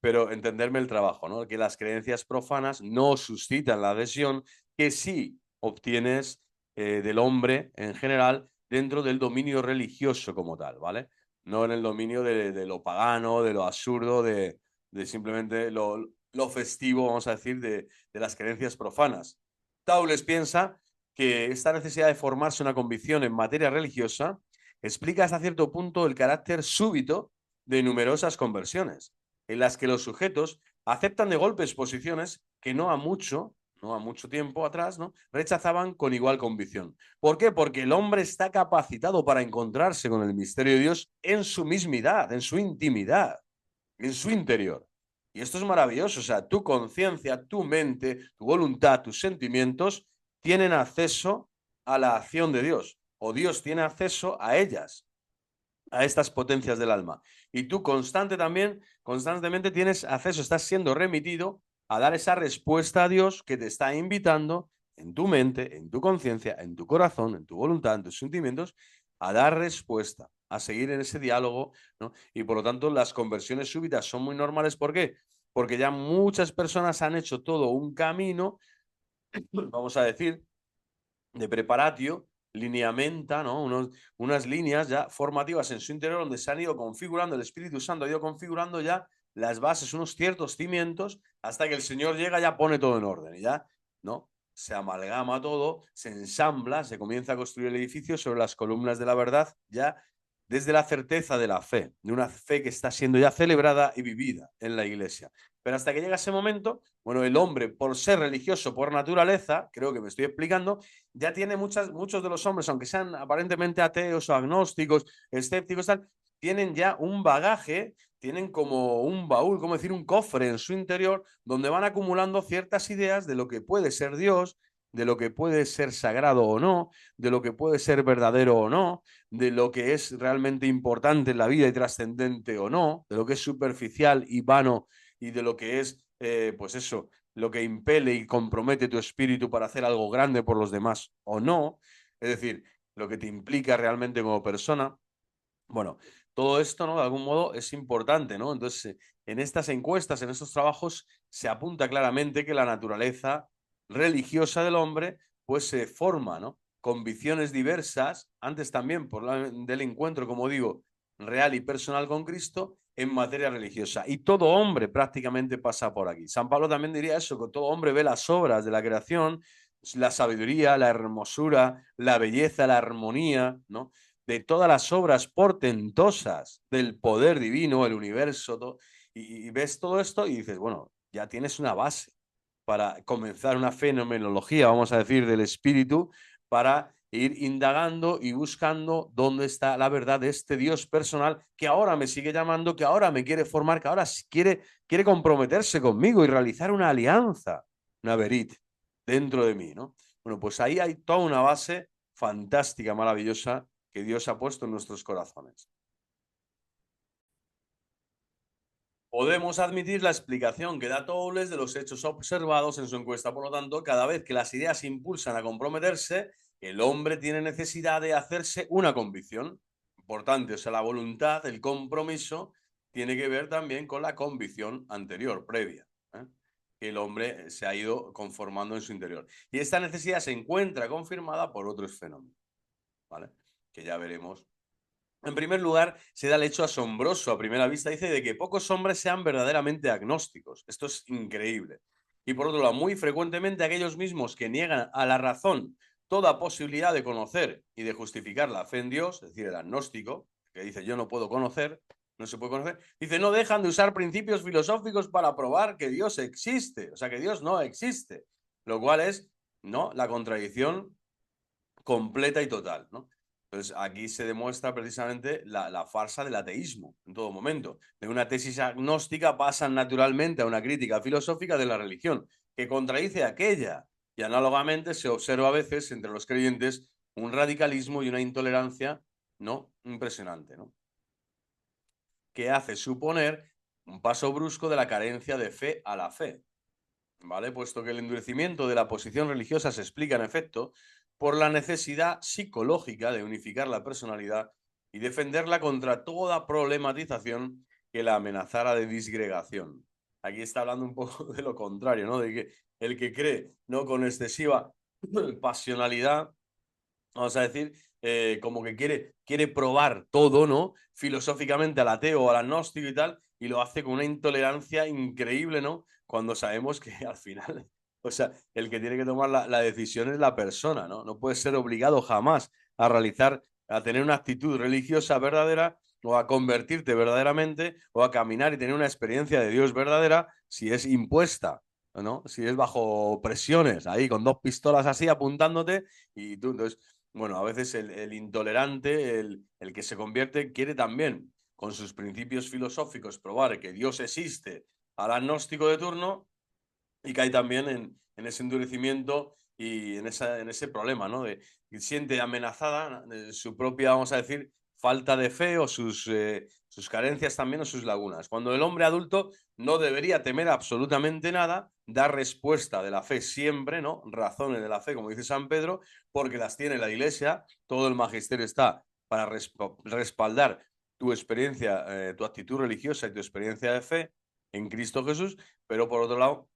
Pero entenderme el trabajo, ¿no? Que las creencias profanas no suscitan la adhesión que sí obtienes del hombre en general dentro del dominio religioso como tal, ¿vale? No en el dominio de lo pagano, de lo absurdo, de simplemente lo festivo, vamos a decir, de las creencias profanas. Taules piensa que esta necesidad de formarse una convicción en materia religiosa explica hasta cierto punto el carácter súbito de numerosas conversiones en las que los sujetos aceptan de golpes posiciones que no a mucho tiempo atrás, ¿no? Rechazaban con igual convicción. ¿Por qué? Porque el hombre está capacitado para encontrarse con el misterio de Dios en su mismidad, en su intimidad, en su interior. Y esto es maravilloso, o sea, tu conciencia, tu mente, tu voluntad, tus sentimientos tienen acceso a la acción de Dios, o Dios tiene acceso a ellas, a estas potencias del alma. Y tú constantemente tienes acceso, estás siendo remitido a dar esa respuesta a Dios que te está invitando en tu mente, en tu conciencia, en tu corazón, en tu voluntad, en tus sentimientos, a dar respuesta, a seguir en ese diálogo, ¿no? Y por lo tanto las conversiones súbitas son muy normales. ¿Por qué? Porque ya muchas personas han hecho todo un camino, vamos a decir, de preparatio, lineamenta, ¿no? Unas líneas ya formativas en su interior donde se han ido configurando, el Espíritu Santo ha ido configurando ya las bases, unos ciertos cimientos, hasta que el Señor llega, ya pone todo en orden, y ya, ¿no? Se amalgama todo, se ensambla, se comienza a construir el edificio sobre las columnas de la verdad, ya desde la certeza de la fe, de una fe que está siendo ya celebrada y vivida en la iglesia. Pero hasta que llega ese momento, bueno, el hombre, por ser religioso por naturaleza, creo que me estoy explicando, ya tiene muchos de los hombres, aunque sean aparentemente ateos o agnósticos, escépticos, tal, tienen ya un bagaje, tienen como un baúl, como decir, un cofre en su interior, donde van acumulando ciertas ideas de lo que puede ser Dios, de lo que puede ser sagrado o no, de lo que puede ser verdadero o no, de lo que es realmente importante en la vida y trascendente o no, de lo que es superficial y vano y de lo que es, pues eso, lo que impele y compromete tu espíritu para hacer algo grande por los demás o no, es decir, lo que te implica realmente como persona. Bueno, todo esto, ¿no? De algún modo es importante, ¿no? Entonces, en estas encuestas, en estos trabajos, se apunta claramente que la naturaleza religiosa del hombre, pues se forma, ¿no? Con visiones diversas, antes también del encuentro, como digo, real y personal con Cristo, en materia religiosa. Y todo hombre prácticamente pasa por aquí. San Pablo también diría eso, que todo hombre ve las obras de la creación, la sabiduría, la hermosura, la belleza, la armonía, ¿no? De todas las obras portentosas del poder divino, el universo, todo, y ves todo esto y dices, bueno, ya tienes una base para comenzar una fenomenología, vamos a decir, del espíritu, para ir indagando y buscando dónde está la verdad de este Dios personal que ahora me sigue llamando, que ahora me quiere formar, que ahora quiere comprometerse conmigo y realizar una alianza, una verit, dentro de mí, ¿no? Bueno, pues ahí hay toda una base fantástica, maravillosa, que Dios ha puesto en nuestros corazones. Podemos admitir la explicación que da Towles de los hechos observados en su encuesta. Por lo tanto, cada vez que las ideas impulsan a comprometerse, el hombre tiene necesidad de hacerse una convicción. Importante, o sea, la voluntad, el compromiso, tiene que ver también con la convicción anterior, previa, ¿eh? Que el hombre se ha ido conformando en su interior. Y esta necesidad se encuentra confirmada por otros fenómenos, ¿vale? Que ya veremos. En primer lugar, se da el hecho asombroso a primera vista, dice, de que pocos hombres sean verdaderamente agnósticos. Esto es increíble. Y por otro lado, muy frecuentemente aquellos mismos que niegan a la razón toda posibilidad de conocer y de justificar la fe en Dios, es decir, el agnóstico, que dice yo no puedo conocer, no se puede conocer, dice no dejan de usar principios filosóficos para probar que Dios existe, o sea, que Dios no existe, lo cual es, ¿no?, la contradicción completa y total, ¿no? Entonces, aquí se demuestra precisamente la farsa del ateísmo en todo momento. De una tesis agnóstica pasan naturalmente a una crítica filosófica de la religión, que contradice aquella. Y análogamente se observa a veces entre los creyentes un radicalismo y una intolerancia, ¿no?, impresionante, ¿no?, que hace suponer un paso brusco de la carencia de fe a la fe, ¿vale? Puesto que el endurecimiento de la posición religiosa se explica, en efecto, por la necesidad psicológica de unificar la personalidad y defenderla contra toda problematización que la amenazara de disgregación. Aquí está hablando un poco de lo contrario, ¿no? De que el que cree, ¿no?, con excesiva pasionalidad, vamos a decir, como que quiere probar todo, ¿no?, filosóficamente al ateo o al agnóstico y tal, y lo hace con una intolerancia increíble, ¿no?, cuando sabemos que al final, o sea, el que tiene que tomar la decisión es la persona, ¿no? No puedes ser obligado jamás a realizar, a tener una actitud religiosa verdadera o a convertirte verdaderamente o a caminar y tener una experiencia de Dios verdadera si es impuesta, ¿no? Si es bajo presiones, ahí con dos pistolas así apuntándote y tú, entonces, bueno, a veces el intolerante, el que se convierte, quiere también, con sus principios filosóficos, probar que Dios existe al agnóstico de turno y cae también en ese endurecimiento y en ese problema, ¿no? De que siente amenazada su propia, vamos a decir, falta de fe o sus carencias también o sus lagunas. Cuando el hombre adulto no debería temer absolutamente nada, dar respuesta de la fe siempre, ¿no? Razones de la fe, como dice San Pedro, porque las tiene la Iglesia, todo el magisterio está para respaldar tu experiencia, tu actitud religiosa y tu experiencia de fe en Cristo Jesús, pero por otro lado,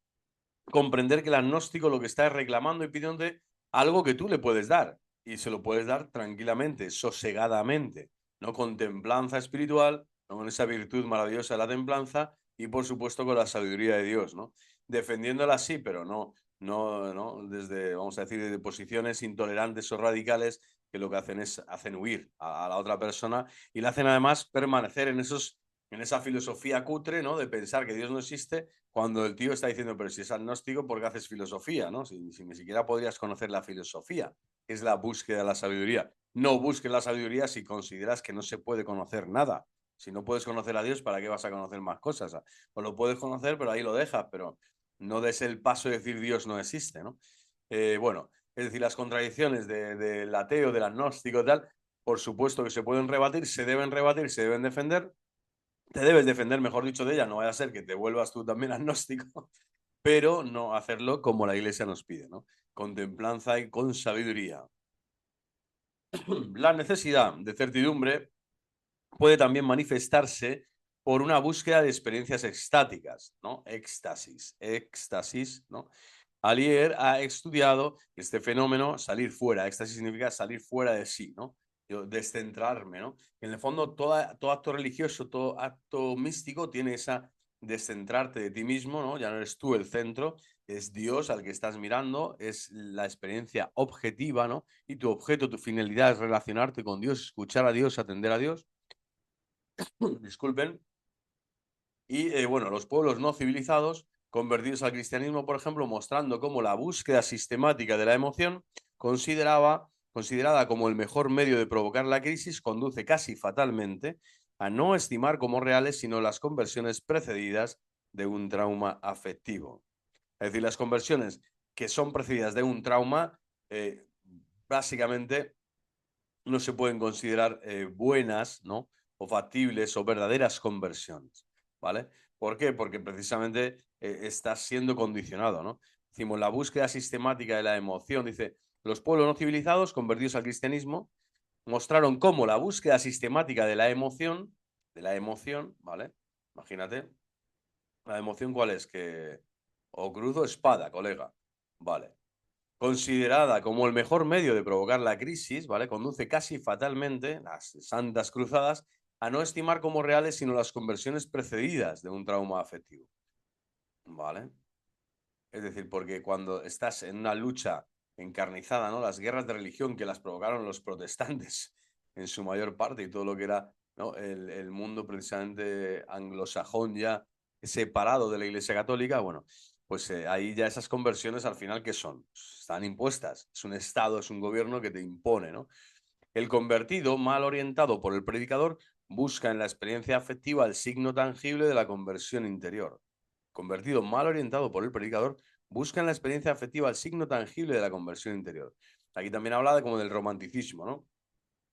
comprender que el agnóstico lo que está es reclamando y pidiéndote algo que tú le puedes dar. Y se lo puedes dar tranquilamente, sosegadamente, ¿no? Con templanza espiritual, ¿no?, con esa virtud maravillosa de la templanza y, por supuesto, con la sabiduría de Dios, ¿no? Defendiéndola así, pero no desde, vamos a decir, desde posiciones intolerantes o radicales que lo que hacen huir a la otra persona y le hacen además permanecer en esa filosofía cutre, ¿no?, de pensar que Dios no existe, cuando el tío está diciendo, pero si es agnóstico, ¿por qué haces filosofía? ¿No? Si ni siquiera podrías conocer la filosofía, que es la búsqueda de la sabiduría. No busques la sabiduría si consideras que no se puede conocer nada. Si no puedes conocer a Dios, ¿para qué vas a conocer más cosas? Pues lo puedes conocer, pero ahí lo dejas, pero no des el paso de decir Dios no existe, ¿no? Bueno, es decir, las contradicciones del ateo, del agnóstico y tal, por supuesto que se pueden rebatir, se deben defender, te debes defender, mejor dicho, de ella, no vaya a ser que te vuelvas tú también agnóstico. pero no hacerlo como la Iglesia nos pide, ¿no? Con templanza y con sabiduría. La necesidad de certidumbre puede también manifestarse por una búsqueda de experiencias extáticas, ¿no? Éxtasis, ¿no? Alier ha estudiado este fenómeno, salir fuera. Éxtasis significa salir fuera de sí, ¿no? Yo descentrarme, ¿no? En el fondo, todo acto religioso, todo acto místico tiene esa descentrarte de ti mismo, ¿no? Ya no eres tú el centro, es Dios al que estás mirando, es la experiencia objetiva, ¿no? Y tu objeto, tu finalidad es relacionarte con Dios, escuchar a Dios, atender a Dios. Disculpen. Y bueno, los pueblos no civilizados, convertidos al cristianismo, por ejemplo, mostrando cómo la búsqueda sistemática de la emoción, considerada como el mejor medio de provocar la crisis, conduce casi fatalmente a no estimar como reales sino las conversiones precedidas de un trauma afectivo. Es decir, las conversiones que son precedidas de un trauma, básicamente no se pueden considerar buenas, ¿no? O factibles o verdaderas conversiones, ¿vale? ¿Por qué? Porque precisamente estás siendo condicionado, ¿no? Decimos, la búsqueda sistemática de la emoción, dice, los pueblos no civilizados convertidos al cristianismo mostraron cómo la búsqueda sistemática de la emoción, ¿vale? Imagínate, la emoción cuál es, que o cruz o espada, colega, ¿vale? Considerada como el mejor medio de provocar la crisis, ¿vale? Conduce casi fatalmente las santas cruzadas a no estimar como reales sino las conversiones precedidas de un trauma afectivo, ¿vale? Es decir, porque cuando estás en una lucha encarnizada, ¿no? Las guerras de religión que las provocaron los protestantes en su mayor parte y todo lo que era, ¿no? El mundo precisamente anglosajón ya separado de la Iglesia Católica, bueno, pues ahí ya esas conversiones al final, ¿qué son? Están impuestas. Es un Estado, es un gobierno que te impone, ¿no? El convertido, mal orientado por el predicador, busca en la experiencia afectiva el signo tangible de la conversión interior. Convertido, mal orientado por el predicador, busca en la experiencia afectiva el signo tangible de la conversión interior. Aquí también habla de como del romanticismo, ¿no?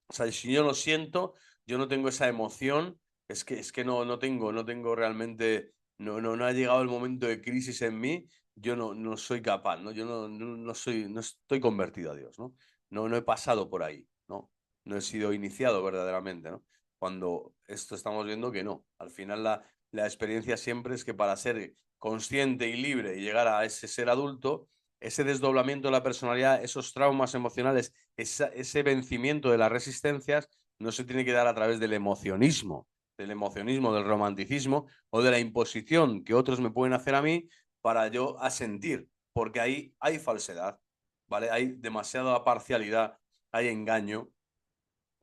O sea, si yo no siento, yo no tengo esa emoción, es que no tengo realmente, no ha llegado el momento de crisis en mí, yo no soy capaz, ¿no? Yo no estoy convertido a Dios, ¿no? No he pasado por ahí, ¿no? No he sido iniciado verdaderamente, ¿no? Cuando esto estamos viendo que no. Al final la experiencia siempre es que para ser consciente y libre y llegar a ese ser adulto, ese desdoblamiento de la personalidad, esos traumas emocionales, ese vencimiento de las resistencias no se tiene que dar a través del emocionismo, del romanticismo o de la imposición que otros me pueden hacer a mí para yo asentir, porque ahí hay falsedad, ¿vale? Hay demasiada parcialidad, hay engaño.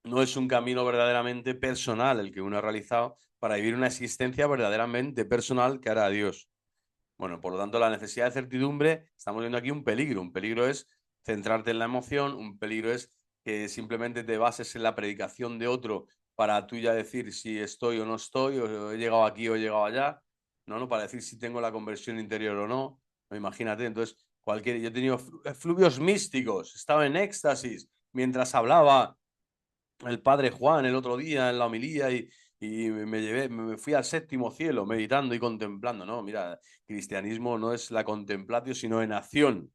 No es un camino verdaderamente personal el que uno ha realizado para vivir una existencia verdaderamente personal que hará a Dios. Bueno, por lo tanto, la necesidad de certidumbre, estamos viendo aquí un peligro. Un peligro es centrarte en la emoción, un peligro es que simplemente te bases en la predicación de otro para tú ya decir si estoy o no estoy, o he llegado aquí o he llegado allá, no, para decir si tengo la conversión interior o no. No, imagínate, entonces, yo he tenido fluvios místicos, estaba en éxtasis mientras hablaba el padre Juan el otro día en la homilía y me fui al séptimo cielo meditando y contemplando. No, mira, cristianismo no es la contemplatio, sino en acción.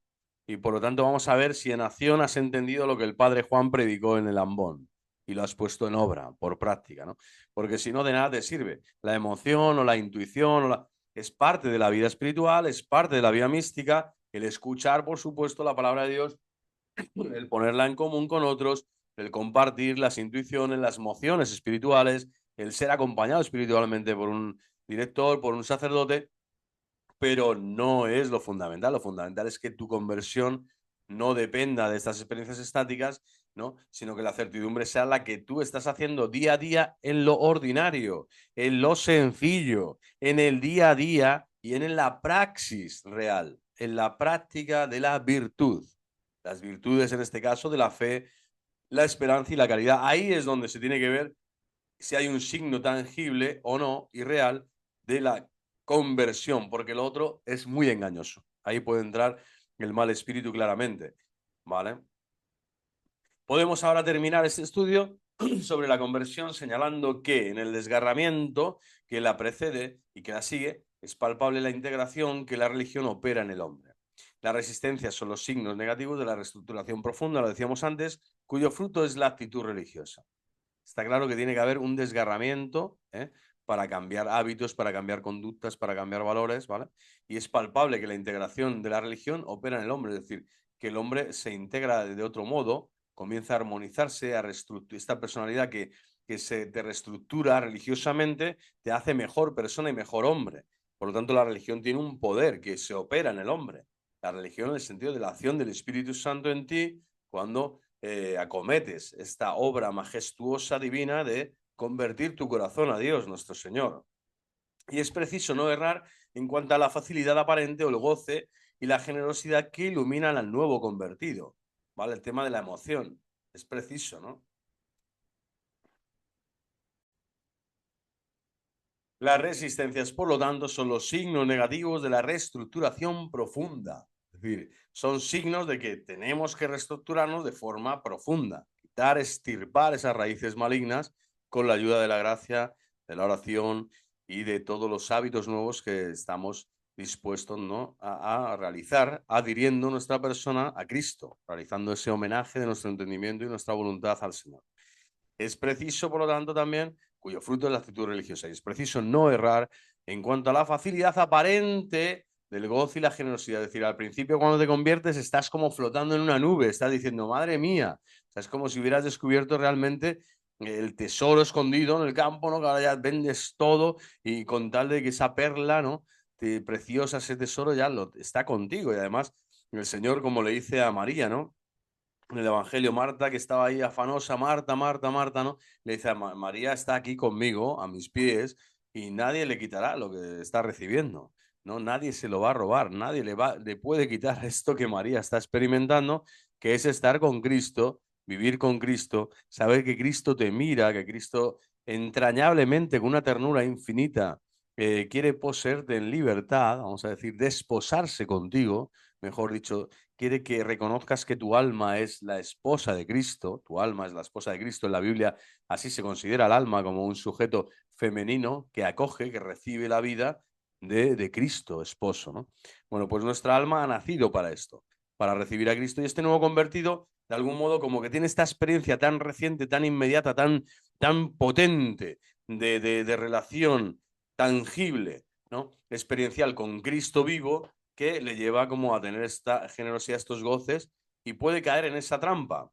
Y por lo tanto vamos a ver si en acción has entendido lo que el padre Juan predicó en el Ambón y lo has puesto en obra, por práctica, ¿no? Porque si no, de nada te sirve. La emoción o la intuición es parte de la vida espiritual, es parte de la vida mística, el escuchar, por supuesto, la palabra de Dios, el ponerla en común con otros, el compartir las intuiciones, las emociones espirituales, el ser acompañado espiritualmente por un director, por un sacerdote, pero no es lo fundamental. Lo fundamental es que tu conversión no dependa de estas experiencias estáticas, ¿no? Sino que la certidumbre sea la que tú estás haciendo día a día en lo ordinario, en lo sencillo, en el día a día y en la praxis real, en la práctica de la virtud. Las virtudes, en este caso, de la fe, la esperanza y la caridad. Ahí es donde se tiene que ver si hay un signo tangible o no y real de la conversión, porque lo otro es muy engañoso. Ahí puede entrar el mal espíritu claramente, ¿vale? Podemos ahora terminar este estudio sobre la conversión señalando que en el desgarramiento que la precede y que la sigue, Es palpable la integración que la religión opera en el hombre. La resistencia son los signos negativos de la reestructuración profunda, lo decíamos antes, cuyo fruto es la actitud religiosa. Está claro que tiene que haber un desgarramiento, para cambiar hábitos, para cambiar conductas, para cambiar valores, ¿vale? Y es palpable que la integración de la religión opera en el hombre, es decir, que el hombre se integra de otro modo, comienza a armonizarse, a reestructurar esta personalidad que se te reestructura religiosamente, te hace mejor persona y mejor hombre. Por lo tanto, la religión tiene un poder que se opera en el hombre. La religión en el sentido de la acción del Espíritu Santo en ti cuando acometes esta obra majestuosa divina de convertir tu corazón a Dios, nuestro Señor. Y es preciso no errar en cuanto a la facilidad aparente o el goce y la generosidad que iluminan al nuevo convertido, ¿vale? El tema de la emoción. Es preciso, ¿no? Las resistencias, por lo tanto, son los signos negativos de la reestructuración profunda. Es decir, son signos de que tenemos que reestructurarnos de forma profunda, quitar, estirpar esas raíces malignas con la ayuda de la gracia, de la oración y de todos los hábitos nuevos que estamos dispuestos, ¿no?, a realizar, adhiriendo nuestra persona a Cristo, realizando ese homenaje de nuestro entendimiento y nuestra voluntad al Señor. Es preciso, por lo tanto, también, cuyo fruto es la actitud religiosa, y es preciso no errar en cuanto a la facilidad aparente del gozo y la generosidad. Es decir, al principio cuando te conviertes estás como flotando en una nube, estás diciendo, madre mía, o sea, es como si hubieras descubierto realmente el tesoro escondido en el campo, ¿no? Que ahora ya vendes todo y con tal de que esa perla, ¿no?, preciosa, ese tesoro ya está contigo. Y además el Señor, como le dice a María, ¿no?, en el Evangelio, Marta, que estaba ahí afanosa, Marta, Marta, Marta, ¿no? Le dice, María está aquí conmigo, a mis pies, y nadie le quitará lo que está recibiendo, ¿no? Nadie se lo va a robar, nadie le puede quitar esto que María está experimentando, que es estar con Cristo, vivir con Cristo, saber que Cristo te mira, que Cristo entrañablemente, con una ternura infinita, quiere poseerte en libertad, vamos a decir, desposarse contigo, mejor dicho, quiere que reconozcas que tu alma es la esposa de Cristo, tu alma es la esposa de Cristo. En la Biblia así se considera el alma como un sujeto femenino que acoge, que recibe la vida de Cristo, esposo, ¿no? Bueno, pues nuestra alma ha nacido para esto, para recibir a Cristo, y este nuevo convertido, de algún modo, como que tiene esta experiencia tan reciente, tan inmediata, tan potente de relación tangible, ¿no?, experiencial con Cristo vivo, que le lleva como a tener esta generosidad, estos goces, y puede caer en esa trampa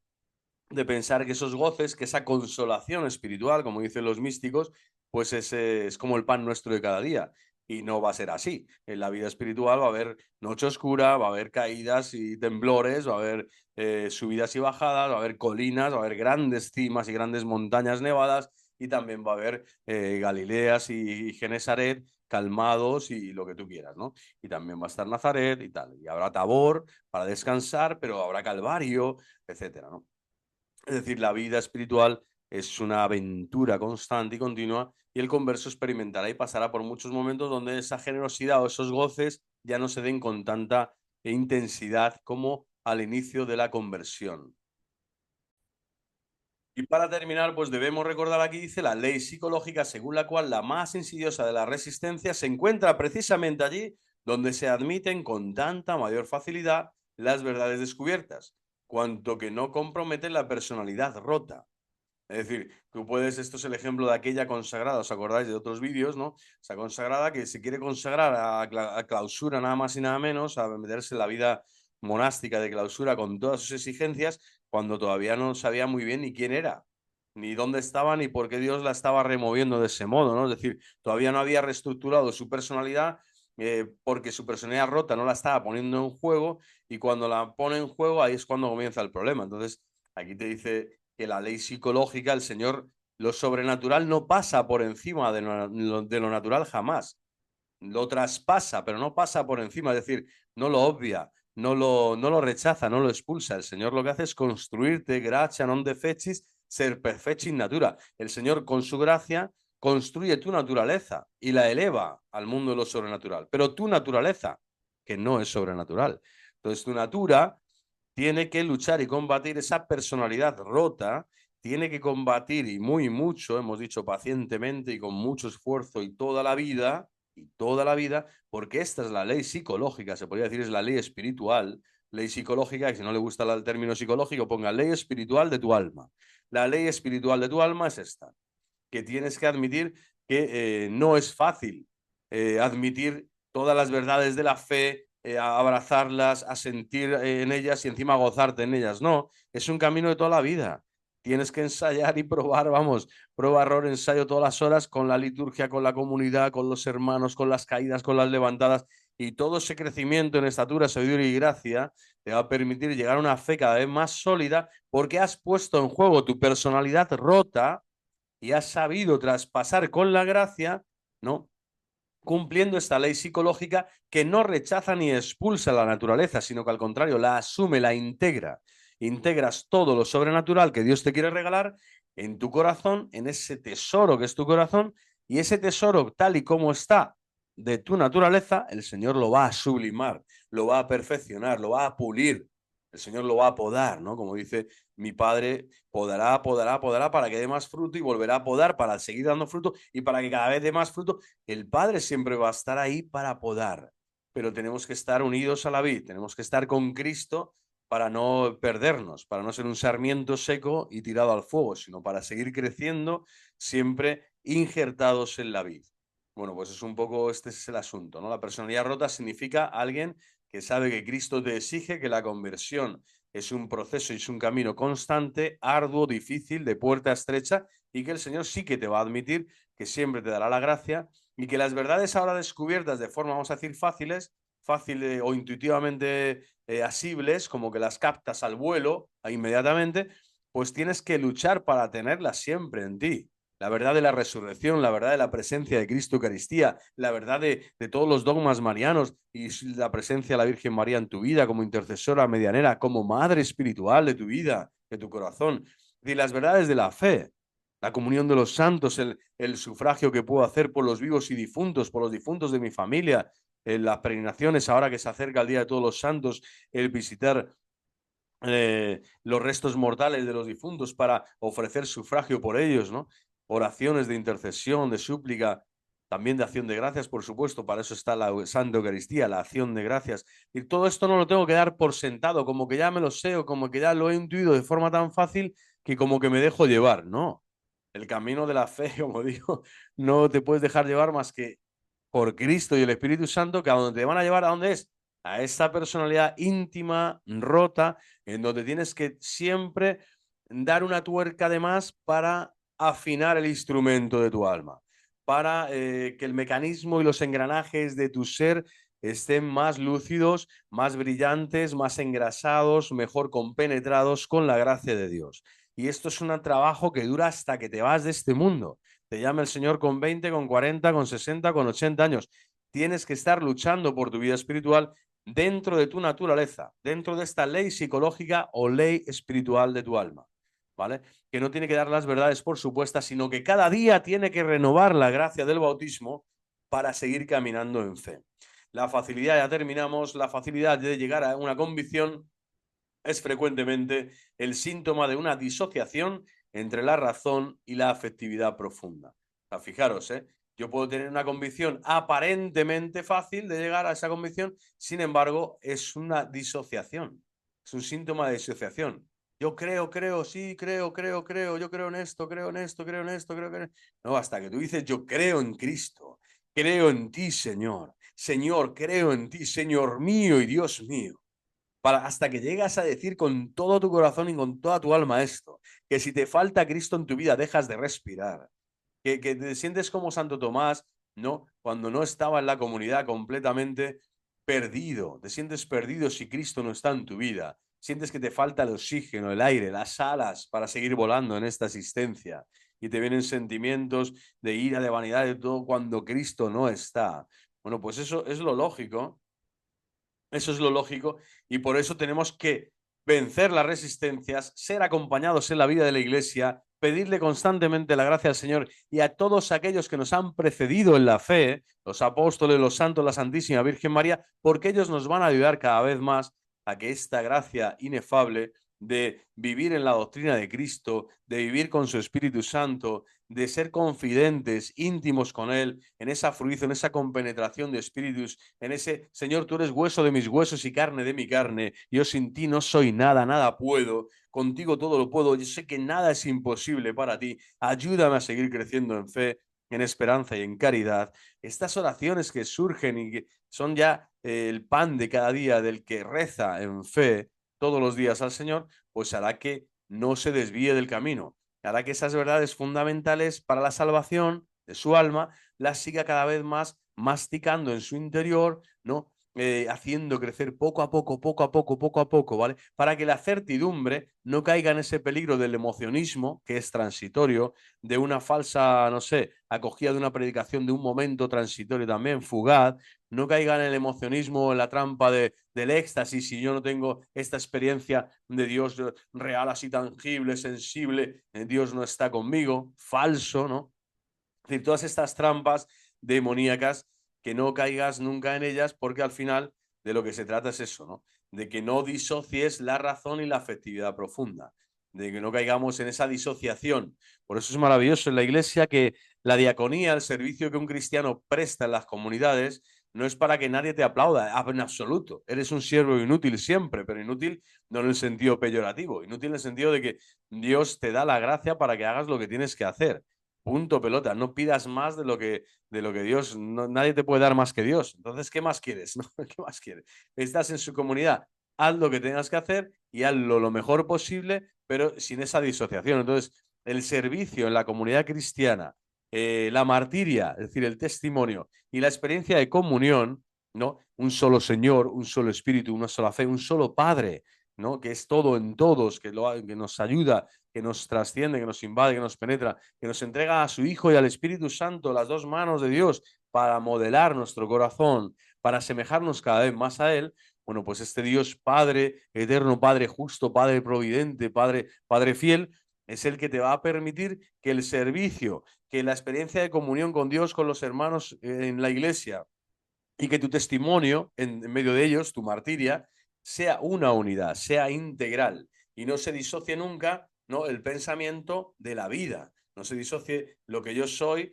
de pensar que esos goces, que esa consolación espiritual, como dicen los místicos, pues es como el pan nuestro de cada día. Y no va a ser así. En la vida espiritual va a haber noche oscura, va a haber caídas y temblores, va a haber subidas y bajadas, va a haber colinas, va a haber grandes cimas y grandes montañas nevadas, y también va a haber Galileas y Genesaret calmados y lo que tú quieras, ¿no? Y también va a estar Nazaret y tal. Y habrá Tabor para descansar, pero habrá Calvario, etcétera, ¿no? Es decir, la vida espiritual es una aventura constante y continua, y el converso experimentará y pasará por muchos momentos donde esa generosidad o esos goces ya no se den con tanta intensidad como al inicio de la conversión. Y para terminar, pues debemos recordar, aquí dice la ley psicológica según la cual la más insidiosa de las resistencias se encuentra precisamente allí donde se admiten con tanta mayor facilidad las verdades descubiertas, cuanto que no comprometen la personalidad rota. Es decir, tú puedes, esto es el ejemplo de aquella consagrada, ¿os acordáis de otros vídeos, no? Esa consagrada que se quiere consagrar a clausura nada más y nada menos, a meterse en la vida monástica de clausura con todas sus exigencias, cuando todavía no sabía muy bien ni quién era, ni dónde estaba, ni por qué Dios la estaba removiendo de ese modo, ¿no? Es decir, todavía no había reestructurado su personalidad, porque su personalidad rota no la estaba poniendo en juego, y cuando la pone en juego, ahí es cuando comienza el problema. Entonces, aquí te dice que la ley psicológica, el Señor, lo sobrenatural no pasa por encima de lo natural jamás. Lo traspasa, pero no pasa por encima, es decir, no lo obvia, no lo rechaza, no lo expulsa. El Señor lo que hace es construirte, gracia non defectis, ser perfecti in natura. El Señor, con su gracia, construye tu naturaleza y la eleva al mundo de lo sobrenatural. Pero tu naturaleza, que no es sobrenatural. Entonces, tu natura tiene que luchar y combatir esa personalidad rota, tiene que combatir, y muy mucho, hemos dicho pacientemente y con mucho esfuerzo y toda la vida, y toda la vida, porque esta es la ley psicológica, se podría decir es la ley espiritual, ley psicológica, y si no le gusta el término psicológico, ponga ley espiritual de tu alma. La ley espiritual de tu alma es esta, que tienes que admitir que no es fácil admitir todas las verdades de la fe, a abrazarlas, a sentir en ellas y encima gozarte en ellas. No, es un camino de toda la vida. Tienes que ensayar y probar, vamos, prueba, error, ensayo todas las horas con la liturgia, con la comunidad, con los hermanos, con las caídas, con las levantadas. Y todo ese crecimiento en estatura, sabiduría y gracia te va a permitir llegar a una fe cada vez más sólida porque has puesto en juego tu personalidad rota y has sabido traspasar con la gracia, ¿no? Cumpliendo esta ley psicológica que no rechaza ni expulsa la naturaleza, sino que al contrario la asume, la integra. Integras todo lo sobrenatural que Dios te quiere regalar en tu corazón, en ese tesoro que es tu corazón, y ese tesoro tal y como está de tu naturaleza, el Señor lo va a sublimar, lo va a perfeccionar, lo va a pulir, el Señor lo va a podar, ¿no? Como dice mi Padre, podará, podará, podará para que dé más fruto y volverá a podar para seguir dando fruto y para que cada vez dé más fruto. El Padre siempre va a estar ahí para podar, pero tenemos que estar unidos a la vid, tenemos que estar con Cristo para no perdernos, para no ser un sarmiento seco y tirado al fuego, sino para seguir creciendo siempre injertados en la vid. Bueno, pues es un poco, este es el asunto, ¿no? La personalidad rota significa alguien que sabe que Cristo te exige que la conversión es un proceso y es un camino constante, arduo, difícil, de puerta estrecha, y que el Señor sí que te va a admitir, que siempre te dará la gracia, y que las verdades ahora descubiertas de forma, vamos a decir, fácil o intuitivamente asibles, como que las captas al vuelo inmediatamente, pues tienes que luchar para tenerlas siempre en ti. La verdad de la resurrección, la verdad de la presencia de Cristo Eucaristía, la verdad de todos los dogmas marianos y la presencia de la Virgen María en tu vida como intercesora medianera, como madre espiritual de tu vida, de tu corazón, y las verdades de la fe, la comunión de los santos, el sufragio que puedo hacer por los vivos y difuntos, por los difuntos de mi familia, las peregrinaciones ahora que se acerca el Día de Todos los Santos, el visitar los restos mortales de los difuntos para ofrecer sufragio por ellos, ¿no? Oraciones de intercesión, de súplica, también de acción de gracias, por supuesto, para eso está la Santa Eucaristía, la acción de gracias. Y todo esto no lo tengo que dar por sentado, como que ya me lo sé o como que ya lo he intuido de forma tan fácil que como que me dejo llevar. No, el camino de la fe, como digo, no te puedes dejar llevar más que por Cristo y el Espíritu Santo, que a donde te van a llevar, ¿a dónde es? A esta personalidad íntima, rota, en donde tienes que siempre dar una tuerca de más para afinar el instrumento de tu alma, para que el mecanismo y los engranajes de tu ser estén más lúcidos, más brillantes, más engrasados, mejor compenetrados con la gracia de Dios. Y esto es un trabajo que dura hasta que te vas de este mundo. Te llama el Señor con 20, con 40, con 60, con 80 años. Tienes que estar luchando por tu vida espiritual dentro de tu naturaleza, dentro de esta ley psicológica o ley espiritual de tu alma, ¿vale? Que no tiene que dar las verdades por supuestas, sino que cada día tiene que renovar la gracia del bautismo para seguir caminando en fe. La facilidad, ya terminamos, la facilidad de llegar a una convicción es frecuentemente el síntoma de una disociación entre la razón y la afectividad profunda. O sea, fijaros, yo puedo tener una convicción aparentemente fácil de llegar a esa convicción, sin embargo, es una disociación, es un síntoma de disociación. Yo creo, sí, creo, yo creo en esto, creo en esto, creo en esto, creo que... No, hasta que tú dices, yo creo en Cristo, creo en ti, Señor. Señor, creo en ti, Señor mío y Dios mío. Hasta que llegas a decir con todo tu corazón y con toda tu alma esto, que si te falta Cristo en tu vida dejas de respirar, que te sientes como Santo Tomás, ¿no? Cuando no estaba en la comunidad completamente perdido, te sientes perdido si Cristo no está en tu vida, sientes que te falta el oxígeno, el aire, las alas para seguir volando en esta existencia y te vienen sentimientos de ira, de vanidad, de todo cuando Cristo no está. Bueno, pues eso es lo lógico. Eso es lo lógico y por eso tenemos que vencer las resistencias, ser acompañados en la vida de la Iglesia, pedirle constantemente la gracia al Señor y a todos aquellos que nos han precedido en la fe, los apóstoles, los santos, la Santísima Virgen María, porque ellos nos van a ayudar cada vez más a que esta gracia inefable de vivir en la doctrina de Cristo, de vivir con su Espíritu Santo, de ser confidentes, íntimos con Él, en esa fruición, en esa compenetración de espíritus, en ese, Señor, tú eres hueso de mis huesos y carne de mi carne, yo sin ti no soy nada, nada puedo, contigo todo lo puedo, yo sé que nada es imposible para ti, ayúdame a seguir creciendo en fe, en esperanza y en caridad. Estas oraciones que surgen y que son ya el pan de cada día del que reza en fe todos los días al Señor, pues hará que no se desvíe del camino, hará que esas verdades fundamentales para la salvación de su alma las siga cada vez más masticando en su interior, ¿no? Haciendo crecer poco a poco, poco a poco, ¿vale? Para que la certidumbre no caiga en ese peligro del emocionismo, que es transitorio, de una falsa, no sé, acogida de una predicación de un momento transitorio también, fugaz, no caiga en el emocionismo, en la trampa del éxtasis, si yo no tengo esta experiencia de Dios real, así tangible, sensible, Dios no está conmigo, falso, ¿no? Es decir, todas estas trampas demoníacas, que no caigas nunca en ellas, porque al final de lo que se trata es eso, ¿no? De que no disocies la razón y la afectividad profunda, de que no caigamos en esa disociación. Por eso es maravilloso en la Iglesia que la diaconía, el servicio que un cristiano presta en las comunidades, no es para que nadie te aplauda, en absoluto. Eres un siervo inútil siempre, pero inútil no en el sentido peyorativo, inútil en el sentido de que Dios te da la gracia para que hagas lo que tienes que hacer. Punto pelota, no pidas más de lo que Dios, no, nadie te puede dar más que Dios. Entonces, ¿qué más quieres? ¿No? ¿Qué más quieres? Estás en su comunidad, haz lo que tengas que hacer y hazlo lo mejor posible, pero sin esa disociación. Entonces, el servicio en la comunidad cristiana, la martiria, es decir, el testimonio y la experiencia de comunión, ¿no? Un solo Señor, un solo Espíritu, una sola fe, un solo Padre, ¿no? Que es todo en todos, que nos ayuda, que nos trasciende, que nos invade, que nos penetra, que nos entrega a su Hijo y al Espíritu Santo, las dos manos de Dios, para modelar nuestro corazón, para asemejarnos cada vez más a Él. Bueno, pues este Dios Padre eterno, Padre justo, Padre providente, Padre fiel, es el que te va a permitir que el servicio, que la experiencia de comunión con Dios, con los hermanos en la iglesia, y que tu testimonio en medio de ellos, tu martiria, sea una unidad, sea integral y no se disocie nunca, ¿no? El pensamiento de la vida. No se disocie lo que yo soy,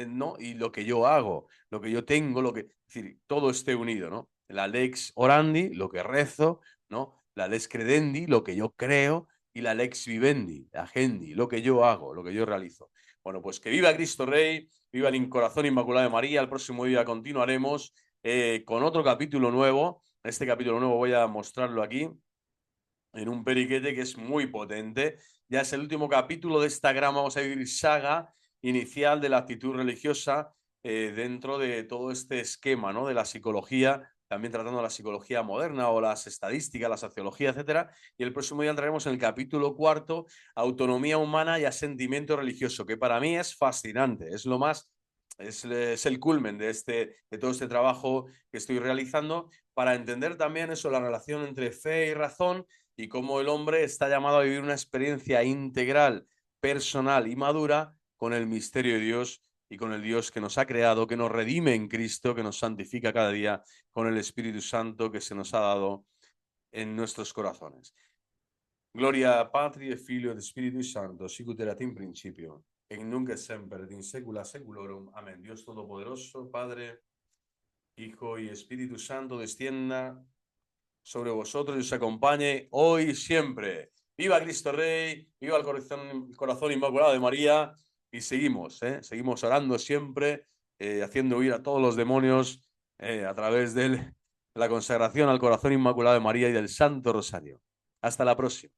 ¿no? Y lo que yo hago, lo que yo tengo, lo que... Es decir, todo esté unido, ¿no? La lex orandi, lo que rezo, ¿no? La lex credendi, lo que yo creo, y la lex vivendi, agendi, lo que yo hago, lo que yo realizo. Bueno, pues que viva Cristo Rey, viva el corazón inmaculado de María. El próximo día continuaremos con otro capítulo nuevo. Este capítulo nuevo voy a mostrarlo aquí en un periquete que es muy potente. Ya es el último capítulo de esta gran, vamos a decir, saga inicial de la actitud religiosa dentro de todo este esquema, ¿no? De la psicología, también tratando la psicología moderna o las estadísticas, la sociología, etcétera. Y el próximo día entraremos en el capítulo cuarto, autonomía humana y asentimiento religioso, que para mí es fascinante, es lo más... Es el culmen de todo este trabajo que estoy realizando para entender también eso, la relación entre fe y razón, y cómo el hombre está llamado a vivir una experiencia integral, personal y madura con el misterio de Dios y con el Dios que nos ha creado, que nos redime en Cristo, que nos santifica cada día con el Espíritu Santo que se nos ha dado en nuestros corazones. Gloria a Patri, Filio et Spiritus Santo, sicut erat in principio, et nunc et semper, et in saecula saeculorum. Amén. Dios Todopoderoso, Padre, Hijo y Espíritu Santo, descienda sobre vosotros y os acompañe hoy y siempre. ¡Viva Cristo Rey! ¡Viva el corazón inmaculado de María! Y seguimos, seguimos orando siempre, haciendo huir a todos los demonios a través de la consagración al corazón inmaculado de María y del Santo Rosario. Hasta la próxima.